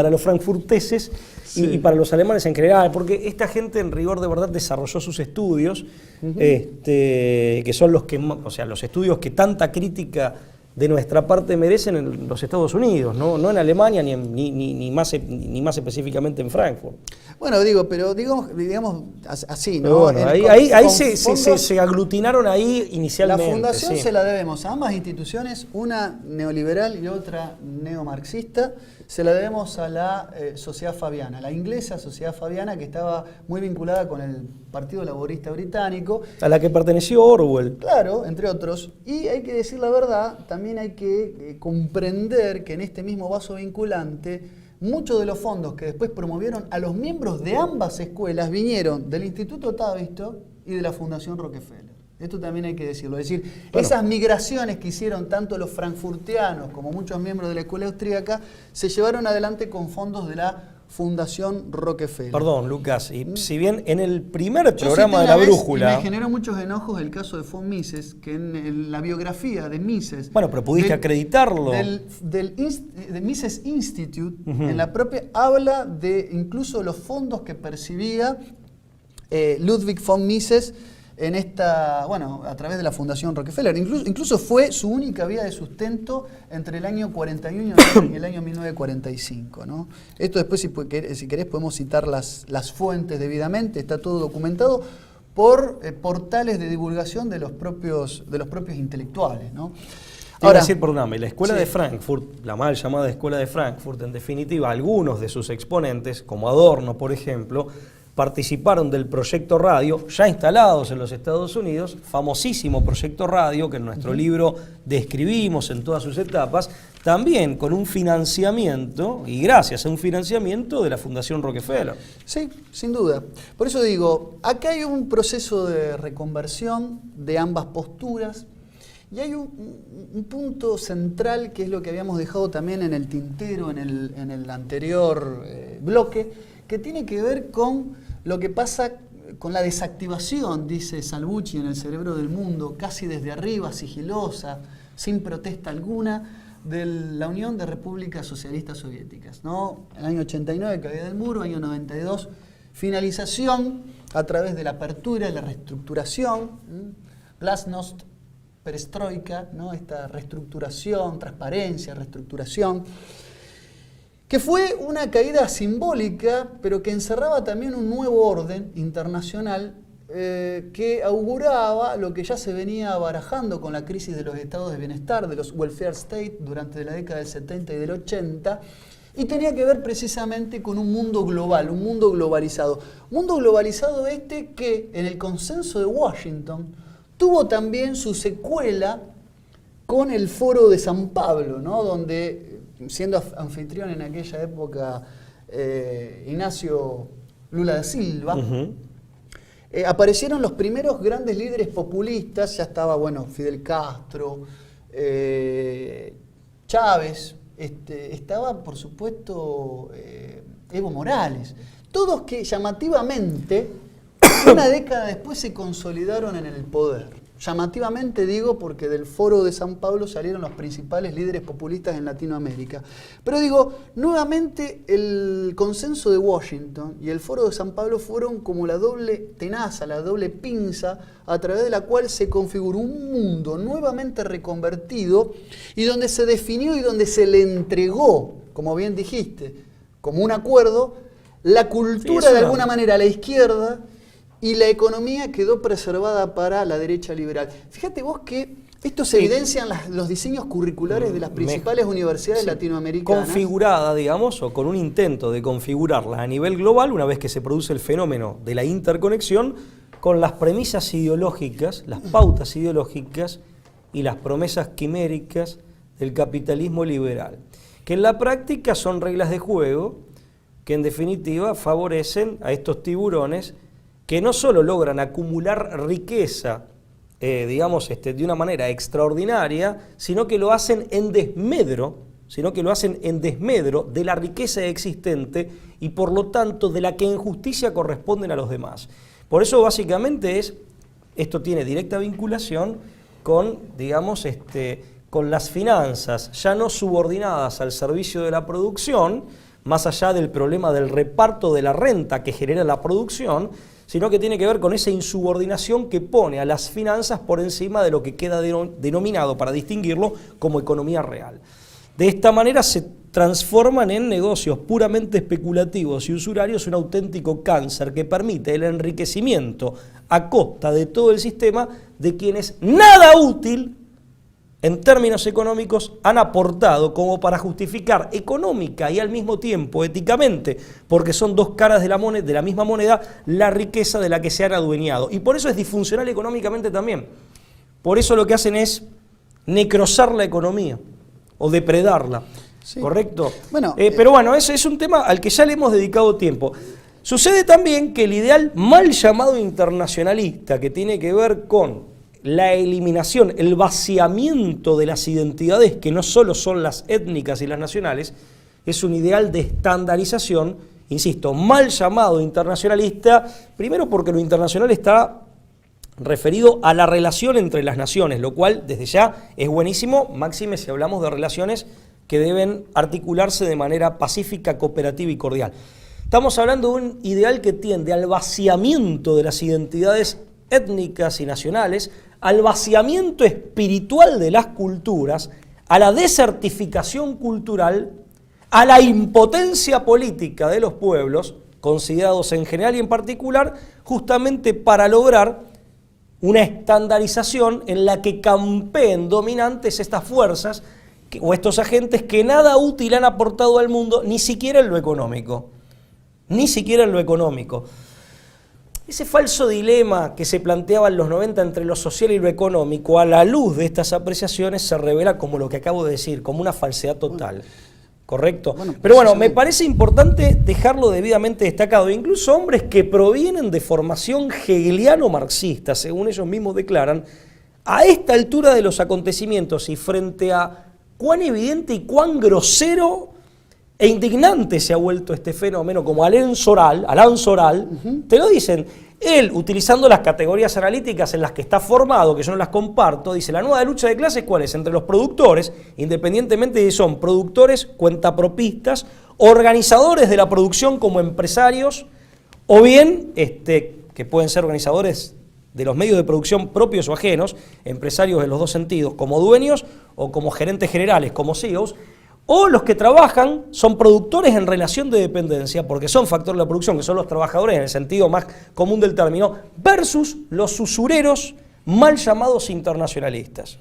los frankfurteses sí, y para los alemanes en general, porque esta gente en rigor de verdad desarrolló sus estudios, que son los estudios que tanta crítica de nuestra parte merecen en los Estados Unidos, no en Alemania ni más específicamente en Frankfurt. Bueno, pero digamos así, ¿no? Pero bueno, ahí se aglutinaron ahí inicialmente. La fundación sí, se la debemos a ambas instituciones, una neoliberal y otra neomarxista, se la debemos a la Sociedad Fabiana, la inglesa Sociedad Fabiana, que estaba muy vinculada con el Partido Laborista Británico. A la que perteneció Orwell. Claro, entre otros. Y hay que decir la verdad, también hay que comprender que en este mismo vaso vinculante, muchos de los fondos que después promovieron a los miembros de ambas escuelas vinieron del Instituto Tavistock y de la Fundación Rockefeller. Esto también hay que decirlo. Es decir, bueno, esas migraciones que hicieron tanto los frankfurtianos como muchos miembros de la escuela austríaca se llevaron adelante con fondos de la Fundación Rockefeller. Perdón, Lucas, y si bien en el primer programa de La Brújula... Me generó muchos enojos el caso de von Mises, que en la biografía de Mises... Bueno, pero pudiste acreditarlo. De Mises Institute, en la propia habla de incluso los fondos que percibía Ludwig von Mises en esta, bueno, a través de la Fundación Rockefeller. Incluso fue su única vía de sustento entre el año 41 y el año 1945, ¿no? Esto después, si querés, podemos citar las fuentes debidamente, está todo documentado por portales de divulgación de los propios intelectuales, ¿no? Ahora, decir, perdóname, la Escuela de Frankfurt, la mal llamada Escuela de Frankfurt, en definitiva, algunos de sus exponentes, como Adorno, por ejemplo, participaron del Proyecto Radio, ya instalados en los Estados Unidos, famosísimo Proyecto Radio, que en nuestro libro describimos en todas sus etapas, también con un financiamiento, y gracias a un financiamiento de la Fundación Rockefeller. Sí, sin duda. Por eso digo, acá hay un proceso de reconversión de ambas posturas, y hay un punto central que es lo que habíamos dejado también en el tintero, en el anterior bloque, que tiene que ver con lo que pasa con la desactivación, dice Salvucci, en el cerebro del mundo, casi desde arriba, sigilosa, sin protesta alguna, de la Unión de Repúblicas Socialistas Soviéticas, ¿no? En el año 89, caída del muro, año 92, finalización a través de la apertura y la reestructuración, Glasnost, perestroika, ¿no? Esta reestructuración, transparencia, reestructuración, que fue una caída simbólica, pero que encerraba también un nuevo orden internacional que auguraba lo que ya se venía barajando con la crisis de los estados de bienestar, de los welfare state durante la década del 70 y del 80, y tenía que ver precisamente con un mundo global, un mundo globalizado. Mundo globalizado que en el consenso de Washington tuvo también su secuela con el Foro de San Pablo, ¿no? Donde, siendo anfitrión en aquella época Ignacio Lula da Silva, aparecieron los primeros grandes líderes populistas. Ya estaba, bueno, Fidel Castro, Chávez, estaba, por supuesto, Evo Morales. Todos que llamativamente, una década después, se consolidaron en el poder. Llamativamente digo porque del Foro de San Pablo salieron los principales líderes populistas en Latinoamérica. Pero digo, nuevamente el consenso de Washington y el Foro de San Pablo fueron como la doble tenaza, la doble pinza, a través de la cual se configuró un mundo nuevamente reconvertido y donde se definió y donde se le entregó, como bien dijiste, como un acuerdo, la cultura de alguna manera a la izquierda, y la economía quedó preservada para la derecha liberal. Fíjate vos que esto se evidencia en los diseños curriculares de las principales universidades latinoamericanas. Configurada, digamos, o con un intento de configurarla a nivel global, una vez que se produce el fenómeno de la interconexión, con las premisas ideológicas, las pautas ideológicas y las promesas quiméricas del capitalismo liberal, que en la práctica son reglas de juego que en definitiva favorecen a estos tiburones que no solo logran acumular riqueza, digamos, de una manera extraordinaria, sino que lo hacen en desmedro, de la riqueza existente y por lo tanto de la que en justicia corresponden a los demás. Por eso básicamente esto tiene directa vinculación con, digamos, con las finanzas ya no subordinadas al servicio de la producción, más allá del problema del reparto de la renta que genera la producción, sino que tiene que ver con esa insubordinación que pone a las finanzas por encima de lo que queda denominado, para distinguirlo, como economía real. De esta manera se transforman en negocios puramente especulativos y usurarios, un auténtico cáncer que permite el enriquecimiento a costa de todo el sistema de quienes nada útil en términos económicos, han aportado como para justificar económica y al mismo tiempo éticamente, porque son dos caras de la misma moneda, la riqueza de la que se han adueñado. Y por eso es disfuncional económicamente también. Por eso lo que hacen es necrosar la economía o depredarla. Sí. ¿Correcto? Bueno, pero bueno, ese es un tema al que ya le hemos dedicado tiempo. Sucede también que el ideal mal llamado internacionalista, que tiene que ver con la eliminación, el vaciamiento de las identidades que no solo son las étnicas y las nacionales, es un ideal de estandarización, insisto, mal llamado internacionalista, primero porque lo internacional está referido a la relación entre las naciones, lo cual desde ya es buenísimo, máxime si hablamos de relaciones que deben articularse de manera pacífica, cooperativa y cordial. Estamos hablando de un ideal que tiende al vaciamiento de las identidades étnicas y nacionales, al vaciamiento espiritual de las culturas, a la desertificación cultural, a la impotencia política de los pueblos, considerados en general y en particular, justamente para lograr una estandarización en la que campeen dominantes estas fuerzas o estos agentes que nada útil han aportado al mundo, ni siquiera en lo económico. Ni siquiera en lo económico. Ese falso dilema que se planteaba en los 90 entre lo social y lo económico, a la luz de estas apreciaciones, se revela como lo que acabo de decir, como una falsedad total. ¿Correcto? Pero bueno, me parece importante dejarlo debidamente destacado. Incluso hombres que provienen de formación hegeliano-marxista, según ellos mismos declaran, a esta altura de los acontecimientos y frente a cuán evidente y cuán grosero e indignante se ha vuelto este fenómeno, como Alain Soral, te lo dicen. Él, utilizando las categorías analíticas en las que está formado, que yo no las comparto, dice, la nueva lucha de clases, ¿cuál es? Entre los productores, independientemente de si son productores, cuentapropistas, organizadores de la producción como empresarios, o bien, que pueden ser organizadores de los medios de producción propios o ajenos, empresarios en los dos sentidos, como dueños o como gerentes generales, como CEOs, o los que trabajan son productores en relación de dependencia, porque son factor de la producción, que son los trabajadores en el sentido más común del término, versus los usureros mal llamados internacionalistas.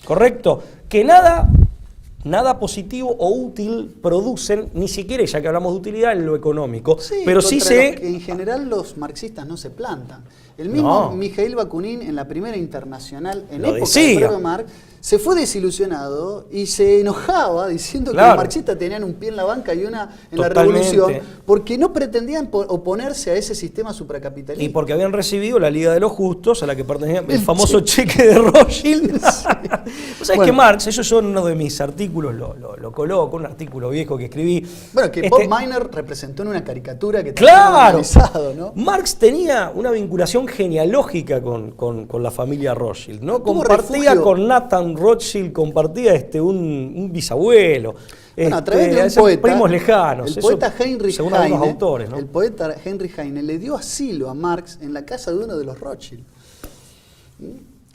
¿Correcto? Que nada positivo o útil producen, ni siquiera, ya que hablamos de utilidad, en lo económico. Sí, pero sí se... En general los marxistas no se plantan. El mismo Mijail Bakunin, en la primera internacional, en época de propio Marx, se fue desilusionado y se enojaba diciendo que los marxistas tenían un pie en la banca y una en la revolución, porque no pretendían oponerse a ese sistema supracapitalista. Y porque habían recibido la Liga de los Justos, a la que pertenecía el famoso cheque de Rothschild. ¿Vos sabés que Marx, eso yo en uno de mis artículos lo coloco, un artículo viejo que escribí. Bueno, que Bob Miner representó en una caricatura que también analizado, ¿no? Marx tenía una vinculación genealógica con la familia Rothschild, ¿no? Compartía con Nathan Rothschild, compartía un bisabuelo. Bueno, a través de un poeta, primos lejanos. El poeta Heinrich Heine, autores, ¿no? El poeta Heinrich Heine le dio asilo a Marx en la casa de uno de los Rothschild,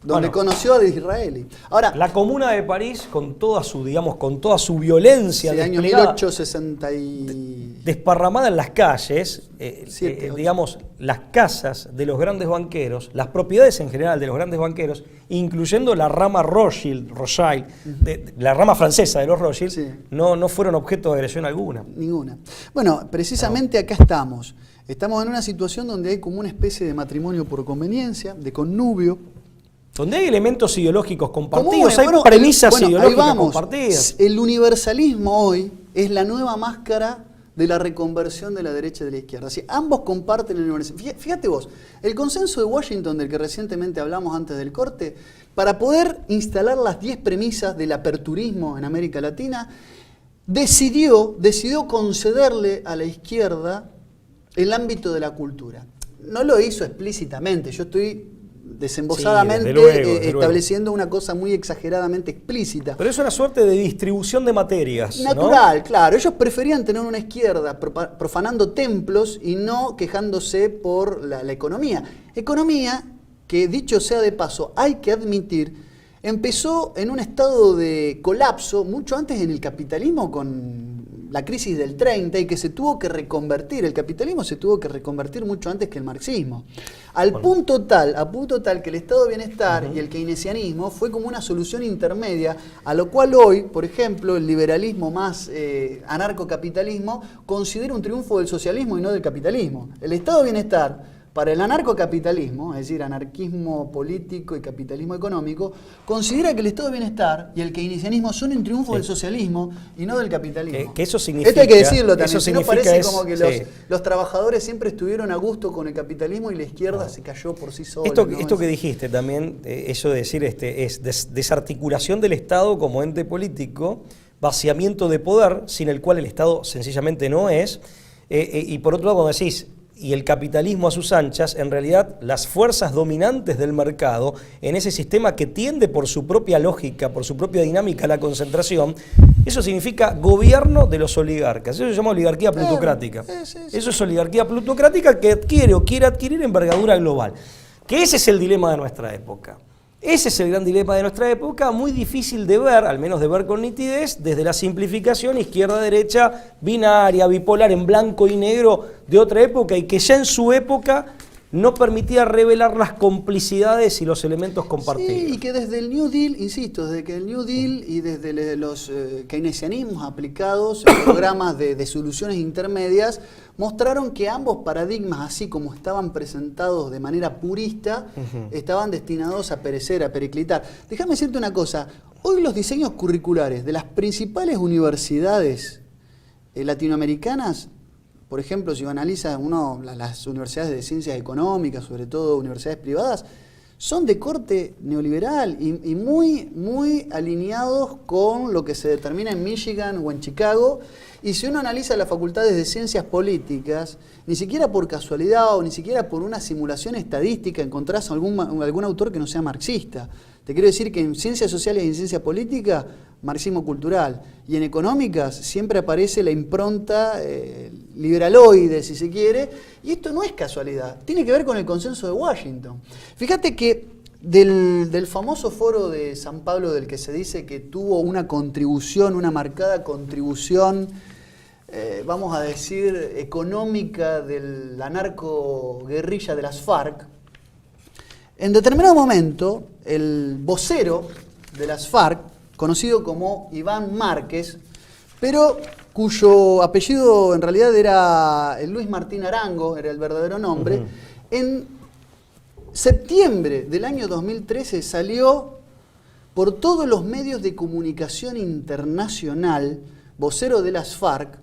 donde conoció a Disraeli. Ahora, la Comuna de París, con toda su violencia, el año 1860 desparramada en las calles, digamos, las casas de los grandes banqueros, las propiedades en general de los grandes banqueros, incluyendo la rama Rothschild, la rama francesa de los Rothschild, no fueron objeto de agresión alguna. Ninguna. Bueno, precisamente acá estamos. Estamos en una situación donde hay como una especie de matrimonio por conveniencia, de connubio, donde hay elementos ideológicos compartidos, hay premisas ideológicas compartidas. El universalismo hoy es la nueva máscara de la reconversión de la derecha y de la izquierda. Así, ambos comparten el universalismo. Fíjate vos, el consenso de Washington, del que recientemente hablamos antes del corte, para poder instalar las 10 premisas del aperturismo en América Latina, decidió concederle a la izquierda el ámbito de la cultura. No lo hizo explícitamente, yo estoy desembosadamente estableciendo una cosa muy exageradamente explícita. Pero es una suerte de distribución de materias. Natural, ¿no? Claro. Ellos preferían tener una izquierda profanando templos y no quejándose por la economía. Economía que, dicho sea de paso, hay que admitir, empezó en un estado de colapso mucho antes en el capitalismo con la crisis del 30 y que se tuvo que reconvertir, el capitalismo se tuvo que reconvertir mucho antes que el marxismo. A punto tal que el estado de bienestar y el keynesianismo fue como una solución intermedia, a lo cual hoy, por ejemplo, el liberalismo más anarcocapitalismo considera un triunfo del socialismo y no del capitalismo. El estado de bienestar para el anarcocapitalismo, es decir, anarquismo político y capitalismo económico, considera que el estado de bienestar y el keynesianismo son un triunfo del socialismo y no del capitalismo. Que eso significa, esto hay que decirlo también, si no parece es, como que los trabajadores siempre estuvieron a gusto con el capitalismo y la izquierda se cayó por sí sola. Esto que dijiste también, eso de decir es desarticulación del Estado como ente político, vaciamiento de poder, sin el cual el Estado sencillamente no es, y por otro lado cuando decís, y el capitalismo a sus anchas, en realidad las fuerzas dominantes del mercado, en ese sistema que tiende por su propia lógica, por su propia dinámica a la concentración, eso significa gobierno de los oligarcas. Eso se llama oligarquía plutocrática. Eso es oligarquía plutocrática que adquiere o quiere adquirir envergadura global. Que ese es el dilema de nuestra época. Ese es el gran dilema de nuestra época, muy difícil de ver, al menos de ver con nitidez, desde la simplificación izquierda-derecha, binaria, bipolar, en blanco y negro de otra época, y que ya en su época no permitía revelar las complicidades y los elementos compartidos. Sí, y que desde el New Deal, insisto, desde que el New Deal y desde los keynesianismos aplicados, programas de soluciones intermedias, mostraron que ambos paradigmas, así como estaban presentados de manera purista, estaban destinados a perecer, a periclitar. Déjame decirte una cosa, hoy los diseños curriculares de las principales universidades latinoamericanas, por ejemplo, si analiza las universidades de ciencias económicas, sobre todo universidades privadas, son de corte neoliberal y muy, muy alineados con lo que se determina en Michigan o en Chicago. Y si uno analiza las facultades de ciencias políticas, ni siquiera por casualidad o ni siquiera por una simulación estadística encontrás algún autor que no sea marxista. Te quiero decir que en ciencias sociales y en ciencia política, marxismo cultural. Y en económicas siempre aparece la impronta liberaloide, si se quiere. Y esto no es casualidad, tiene que ver con el consenso de Washington. Fíjate que del famoso foro de San Pablo, del que se dice que tuvo una contribución, una marcada contribución, vamos a decir, económica de la narcoguerrilla de las FARC, en determinado momento, el vocero de las FARC, conocido como Iván Márquez, pero cuyo apellido en realidad era Luis Martín Arango, era el verdadero nombre, en septiembre del año 2013 salió por todos los medios de comunicación internacional, vocero de las FARC,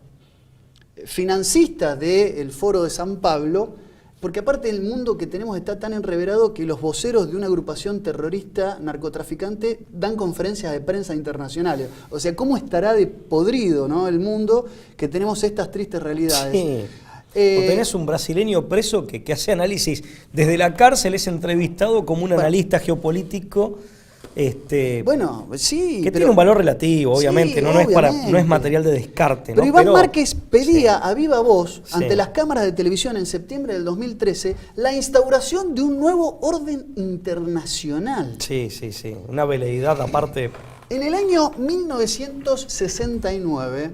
financista del Foro de San Pablo, porque aparte el mundo que tenemos está tan enreverado que los voceros de una agrupación terrorista narcotraficante dan conferencias de prensa internacionales. O sea, ¿cómo estará de podrido, ¿no?, el mundo que tenemos estas tristes realidades? Sí. O tenés un brasileño preso que hace análisis desde la cárcel, es entrevistado como un analista geopolítico. Bueno, sí. Que tiene un valor relativo, obviamente, sí, no es material de descarte. Pero Iván Márquez pedía a viva voz, ante las cámaras de televisión en septiembre del 2013, la instauración de un nuevo orden internacional. Sí, una veleidad aparte. En el año 1969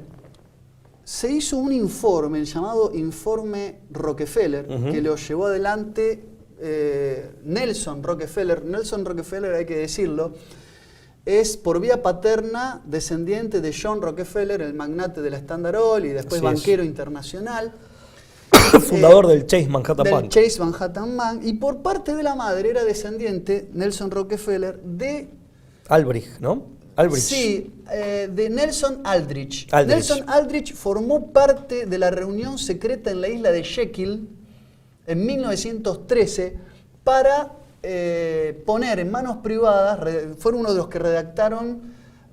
se hizo un informe, el llamado Informe Rockefeller, que lo llevó adelante Nelson Rockefeller. Nelson Rockefeller, hay que decirlo, es por vía paterna descendiente de John Rockefeller, el magnate de la Standard Oil y después banquero internacional. Fundador del Chase Manhattan Bank. Chase Manhattan Bank. Y por parte de la madre era descendiente, Nelson Rockefeller, de Albrecht, ¿no? Albrecht. Sí, de Nelson Aldrich. Nelson Aldrich formó parte de la reunión secreta en la isla de Jekyll en 1913 para poner en manos privadas, fueron uno de los que redactaron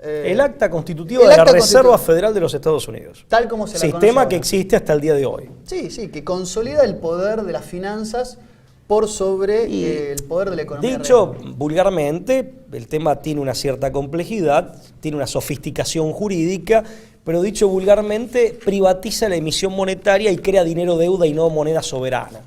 el acta constitutiva de la Reserva Federal de los Estados Unidos. Tal como se la sistema que existe hasta el día de hoy. Sí, que consolida el poder de las finanzas por sobre el poder de la economía. Dicho vulgarmente, el tema tiene una cierta complejidad, tiene una sofisticación jurídica, pero dicho vulgarmente, privatiza la emisión monetaria y crea dinero deuda y no moneda soberana.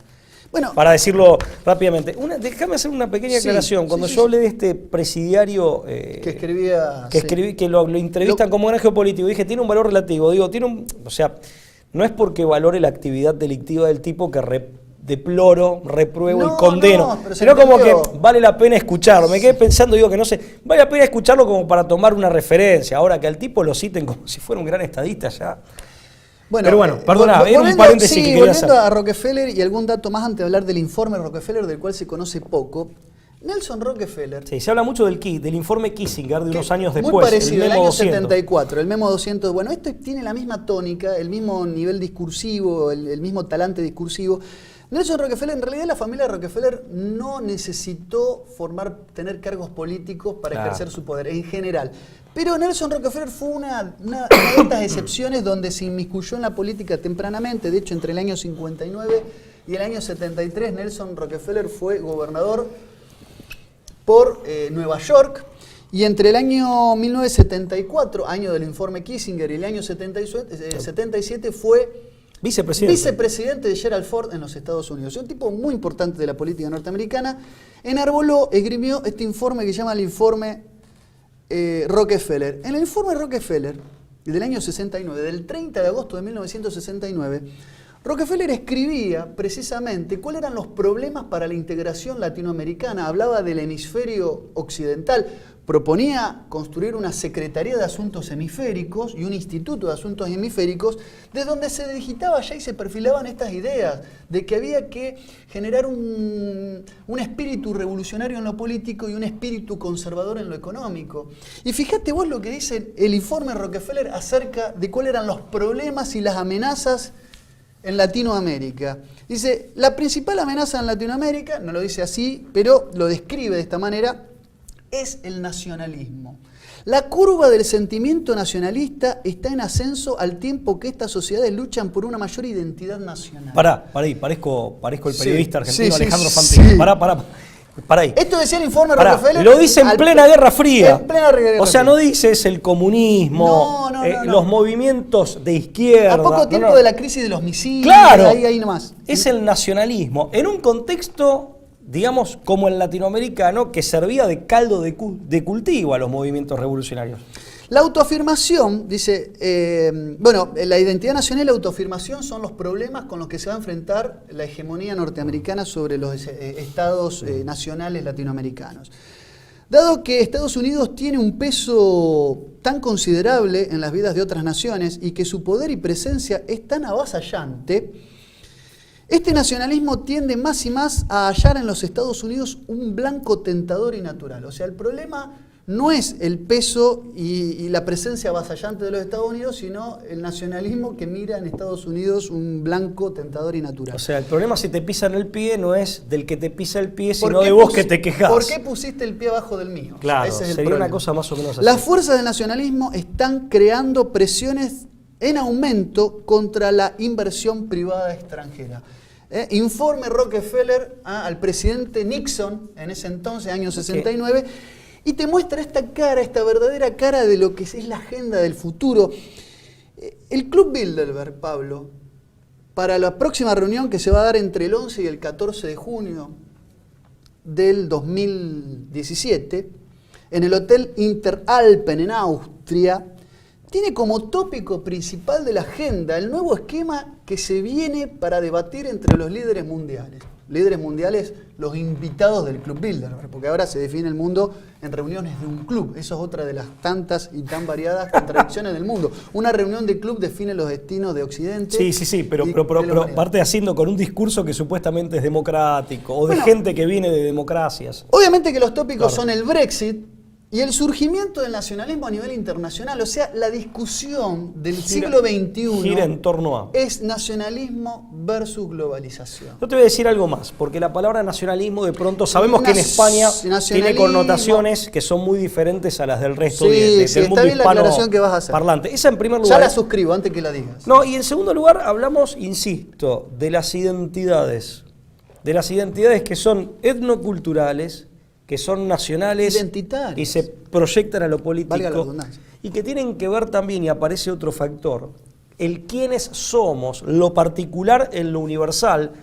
Bueno, para decirlo rápidamente. Déjame hacer una pequeña aclaración. Cuando yo hablé de este presidiario que escribía... que lo entrevistan como gran geopolítico, dije, tiene un valor relativo. Digo, o sea, no es porque valore la actividad delictiva del tipo que deploro, repruebo y condeno, sino como que vale la pena escucharlo. Me quedé pensando, digo que no sé, vale la pena escucharlo como para tomar una referencia. Ahora que al tipo lo citen como si fuera un gran estadista ya. Bueno, pero bueno, perdona, era un paréntesis que quería hacer. Volviendo a Rockefeller y algún dato más antes de hablar del informe Rockefeller, del cual se conoce poco. Nelson Rockefeller... Sí, se habla mucho del informe Kissinger de unos años después. Muy parecido, el año 200. 74, el Memo 200. Bueno, esto tiene la misma tónica, el mismo nivel discursivo, el mismo talante discursivo. Nelson Rockefeller, en realidad la familia Rockefeller no necesitó tener cargos políticos para ejercer su poder, en general. Pero Nelson Rockefeller fue una de estas excepciones donde se inmiscuyó en la política tempranamente. De hecho, entre el año 59 y el año 73, Nelson Rockefeller fue gobernador por Nueva York. Y entre el año 1974, año del informe Kissinger, y el año 77 fue... vicepresidente de Gerald Ford en los Estados Unidos. Es un tipo muy importante de la política norteamericana. Esgrimió este informe que se llama el informe Rockefeller. En el informe Rockefeller del año 69, del 30 de agosto de 1969, Rockefeller escribía precisamente cuáles eran los problemas para la integración latinoamericana. Hablaba del hemisferio occidental. Proponía construir una Secretaría de Asuntos Hemisféricos y un Instituto de Asuntos Hemisféricos, de donde se digitaba ya y se perfilaban estas ideas de que había que generar un espíritu revolucionario en lo político y un espíritu conservador en lo económico. Y fíjate vos lo que dice el informe Rockefeller acerca de cuáles eran los problemas y las amenazas en Latinoamérica. Dice, la principal amenaza en Latinoamérica, no lo dice así, pero lo describe de esta manera, es el nacionalismo. La curva del sentimiento nacionalista está en ascenso al tiempo que estas sociedades luchan por una mayor identidad nacional. Pará ahí, parezco el periodista argentino Alejandro Fantini. Sí. Pará ahí. Esto decía el informe Rockefeller. Lo dice en plena Guerra Fría. En plena Guerra Fría. O sea, no dices el comunismo, no. los movimientos de izquierda. A poco tiempo de la crisis de los misiles. Claro. Ahí nomás. Es el nacionalismo. En un contexto, digamos, como el latinoamericano, que servía de caldo de cultivo a los movimientos revolucionarios. La autoafirmación, dice, la identidad nacional y la autoafirmación son los problemas con los que se va a enfrentar la hegemonía norteamericana sobre los estados nacionales latinoamericanos. Dado que Estados Unidos tiene un peso tan considerable en las vidas de otras naciones y que su poder y presencia es tan avasallante, este nacionalismo tiende más y más a hallar en los Estados Unidos un blanco tentador y natural. O sea, el problema no es el peso y la presencia avasallante de los Estados Unidos, sino el nacionalismo que mira en Estados Unidos un blanco tentador y natural. O sea, el problema si te pisan el pie no es del que te pisa el pie, sino de vos que te quejás. ¿Por qué pusiste el pie abajo del mío? Claro, ese es el sería problema. una cosa más o menos así. Las fuerzas del nacionalismo están creando presiones en aumento contra la inversión privada extranjera. Informe Rockefeller al presidente Nixon, en ese entonces, año 69, y te muestra esta verdadera cara de lo que es la agenda del futuro. El Club Bilderberg, Pablo, para la próxima reunión que se va a dar entre el 11 y el 14 de junio del 2017, en el Hotel Interalpen en Austria, tiene como tópico principal de la agenda el nuevo esquema que se viene para debatir entre los líderes mundiales. Líderes mundiales, los invitados del Club Bilderberg, porque ahora se define el mundo en reuniones de un club. Eso es otra de las tantas y tan variadas contradicciones del mundo. Una reunión de club define los destinos de Occidente. Sí, pero parte haciendo con un discurso que supuestamente es democrático, o de gente que viene de democracias. Obviamente que los tópicos son el Brexit y el surgimiento del nacionalismo a nivel internacional. O sea, la discusión del siglo XXI gira en torno a es nacionalismo versus globalización. Yo te voy a decir algo más, porque la palabra nacionalismo de pronto sabemos que en España tiene connotaciones que son muy diferentes a las del resto del mundo hispano parlante. Esa en primer lugar. Ya la suscribo antes que la digas. No, y en segundo lugar hablamos, insisto, de las identidades que son etnoculturales, que son nacionales y se proyectan a lo político y que tienen que ver también, y aparece otro factor, el quiénes somos, lo particular en lo universal,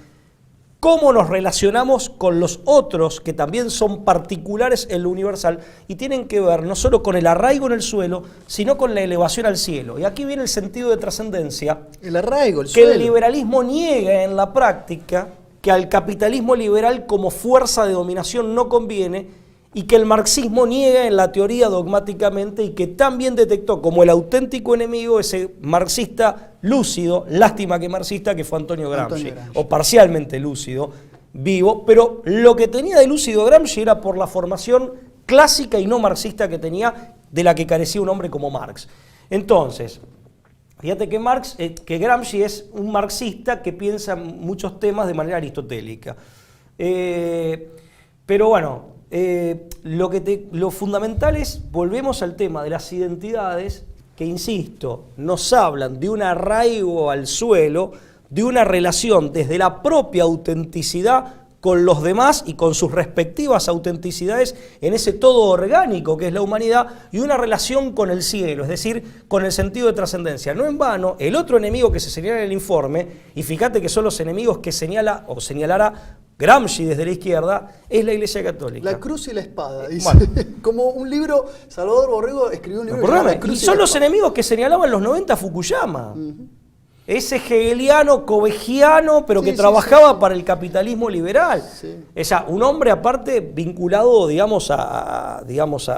cómo nos relacionamos con los otros que también son particulares en lo universal y tienen que ver no solo con el arraigo en el suelo, sino con la elevación al cielo. Y aquí viene el sentido de trascendencia. El arraigo, el que suelo. el liberalismo niega en la práctica, que al capitalismo liberal como fuerza de dominación no conviene, y que el marxismo niega en la teoría dogmáticamente, y que también detectó como el auténtico enemigo ese marxista lúcido, lástima que marxista, que fue Antonio Gramsci, o parcialmente lúcido, vivo, pero lo que tenía de lúcido Gramsci era por la formación clásica y no marxista que tenía, de la que carecía un hombre como Marx. Entonces, fíjate que Gramsci es un marxista que piensa muchos temas de manera aristotélica. Pero bueno, lo fundamental es, volvemos al tema de las identidades, que insisto, nos hablan de un arraigo al suelo, de una relación desde la propia autenticidad con los demás y con sus respectivas autenticidades en ese todo orgánico que es la humanidad, y una relación con el cielo, es decir, con el sentido de trascendencia. No en vano, el otro enemigo que se señala en el informe, y fíjate que son los enemigos que señala o señalará Gramsci desde la izquierda, es la Iglesia Católica. La cruz y la espada, dice. Bueno. Como un libro, Salvador Borrego escribió un libro. Y son los enemigos que señalaba en los 90 Fukuyama. Ese hegeliano, covegiano, pero que trabajaba para el capitalismo liberal. O sea, un hombre aparte vinculado, digamos, a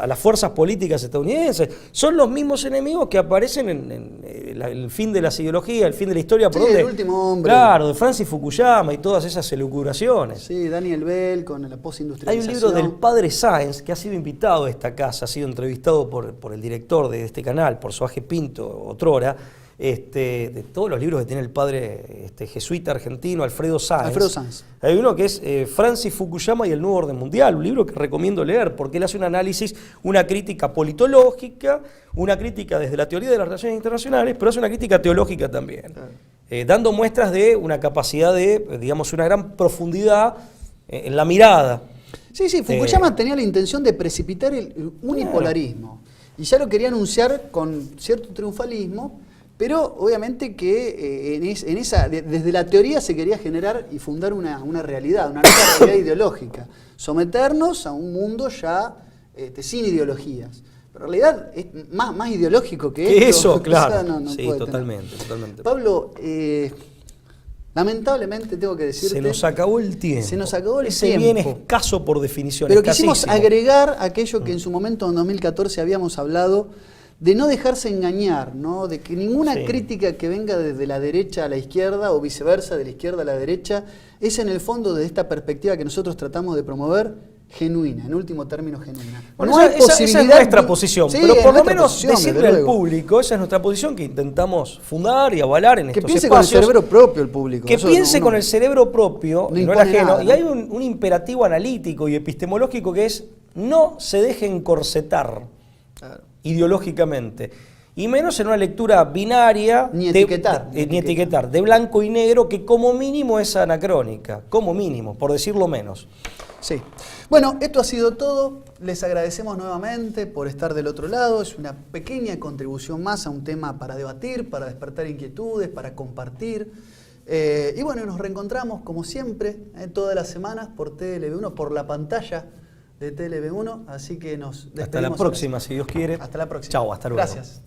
las fuerzas políticas estadounidenses. Son los mismos enemigos que aparecen en el fin de las ideologías, el fin de la historia. Sí, el último hombre. Claro, de Francis Fukuyama y todas esas elucubraciones. Sí, Daniel Bell con la postindustrialización. Hay un libro del padre Sáenz que ha sido invitado a esta casa, ha sido entrevistado por el director de este canal, por Soaje Pinto, otrora, de todos los libros que tiene el padre jesuita argentino Alfredo Sáenz. Hay uno que es Francis Fukuyama y el nuevo orden mundial, un libro que recomiendo leer porque él hace un análisis, una crítica politológica, una crítica desde la teoría de las relaciones internacionales, pero hace una crítica teológica también, dando muestras de una capacidad de, digamos, una gran profundidad en la mirada. Sí, Fukuyama tenía la intención de precipitar el unipolarismo, y ya lo quería anunciar con cierto triunfalismo. Pero obviamente que desde la teoría se quería generar y fundar una realidad, una nueva realidad ideológica. Someternos a un mundo ya sin ideologías. Pero en realidad es más ideológico que esto. Eso, claro. O sea, no sí, totalmente. Pablo, lamentablemente tengo que decirte... Se nos acabó el tiempo. Se nos acabó el Ese tiempo. bien escaso por definición. Pero quisimos agregar aquello que en su momento, en 2014, habíamos hablado, de no dejarse engañar, ¿no? De que ninguna crítica que venga desde la derecha a la izquierda o viceversa, de la izquierda a la derecha, es en el fondo de esta perspectiva que nosotros tratamos de promover, genuina, en último término genuina. Bueno, no esa es nuestra posición, pero por lo menos decirle al público, esa es nuestra posición que intentamos fundar y avalar en estos espacios. Que piense con el cerebro propio el público. Que piense con el cerebro propio, y no el ajeno. Nada, y hay un imperativo analítico y epistemológico que es: no se dejen corsetar ideológicamente, y menos en una lectura binaria, ni etiquetar, de blanco y negro, que como mínimo es anacrónica, como mínimo, por decirlo menos. Sí. Bueno, esto ha sido todo. Les agradecemos nuevamente por estar del otro lado. Es una pequeña contribución más a un tema para debatir, para despertar inquietudes, para compartir. Y bueno, nos reencontramos como siempre todas las semanas por TLB1, por la pantalla de TLB1, así que nos despedimos. Hasta la próxima, si Dios quiere. Hasta la próxima. Chao, hasta luego. Gracias.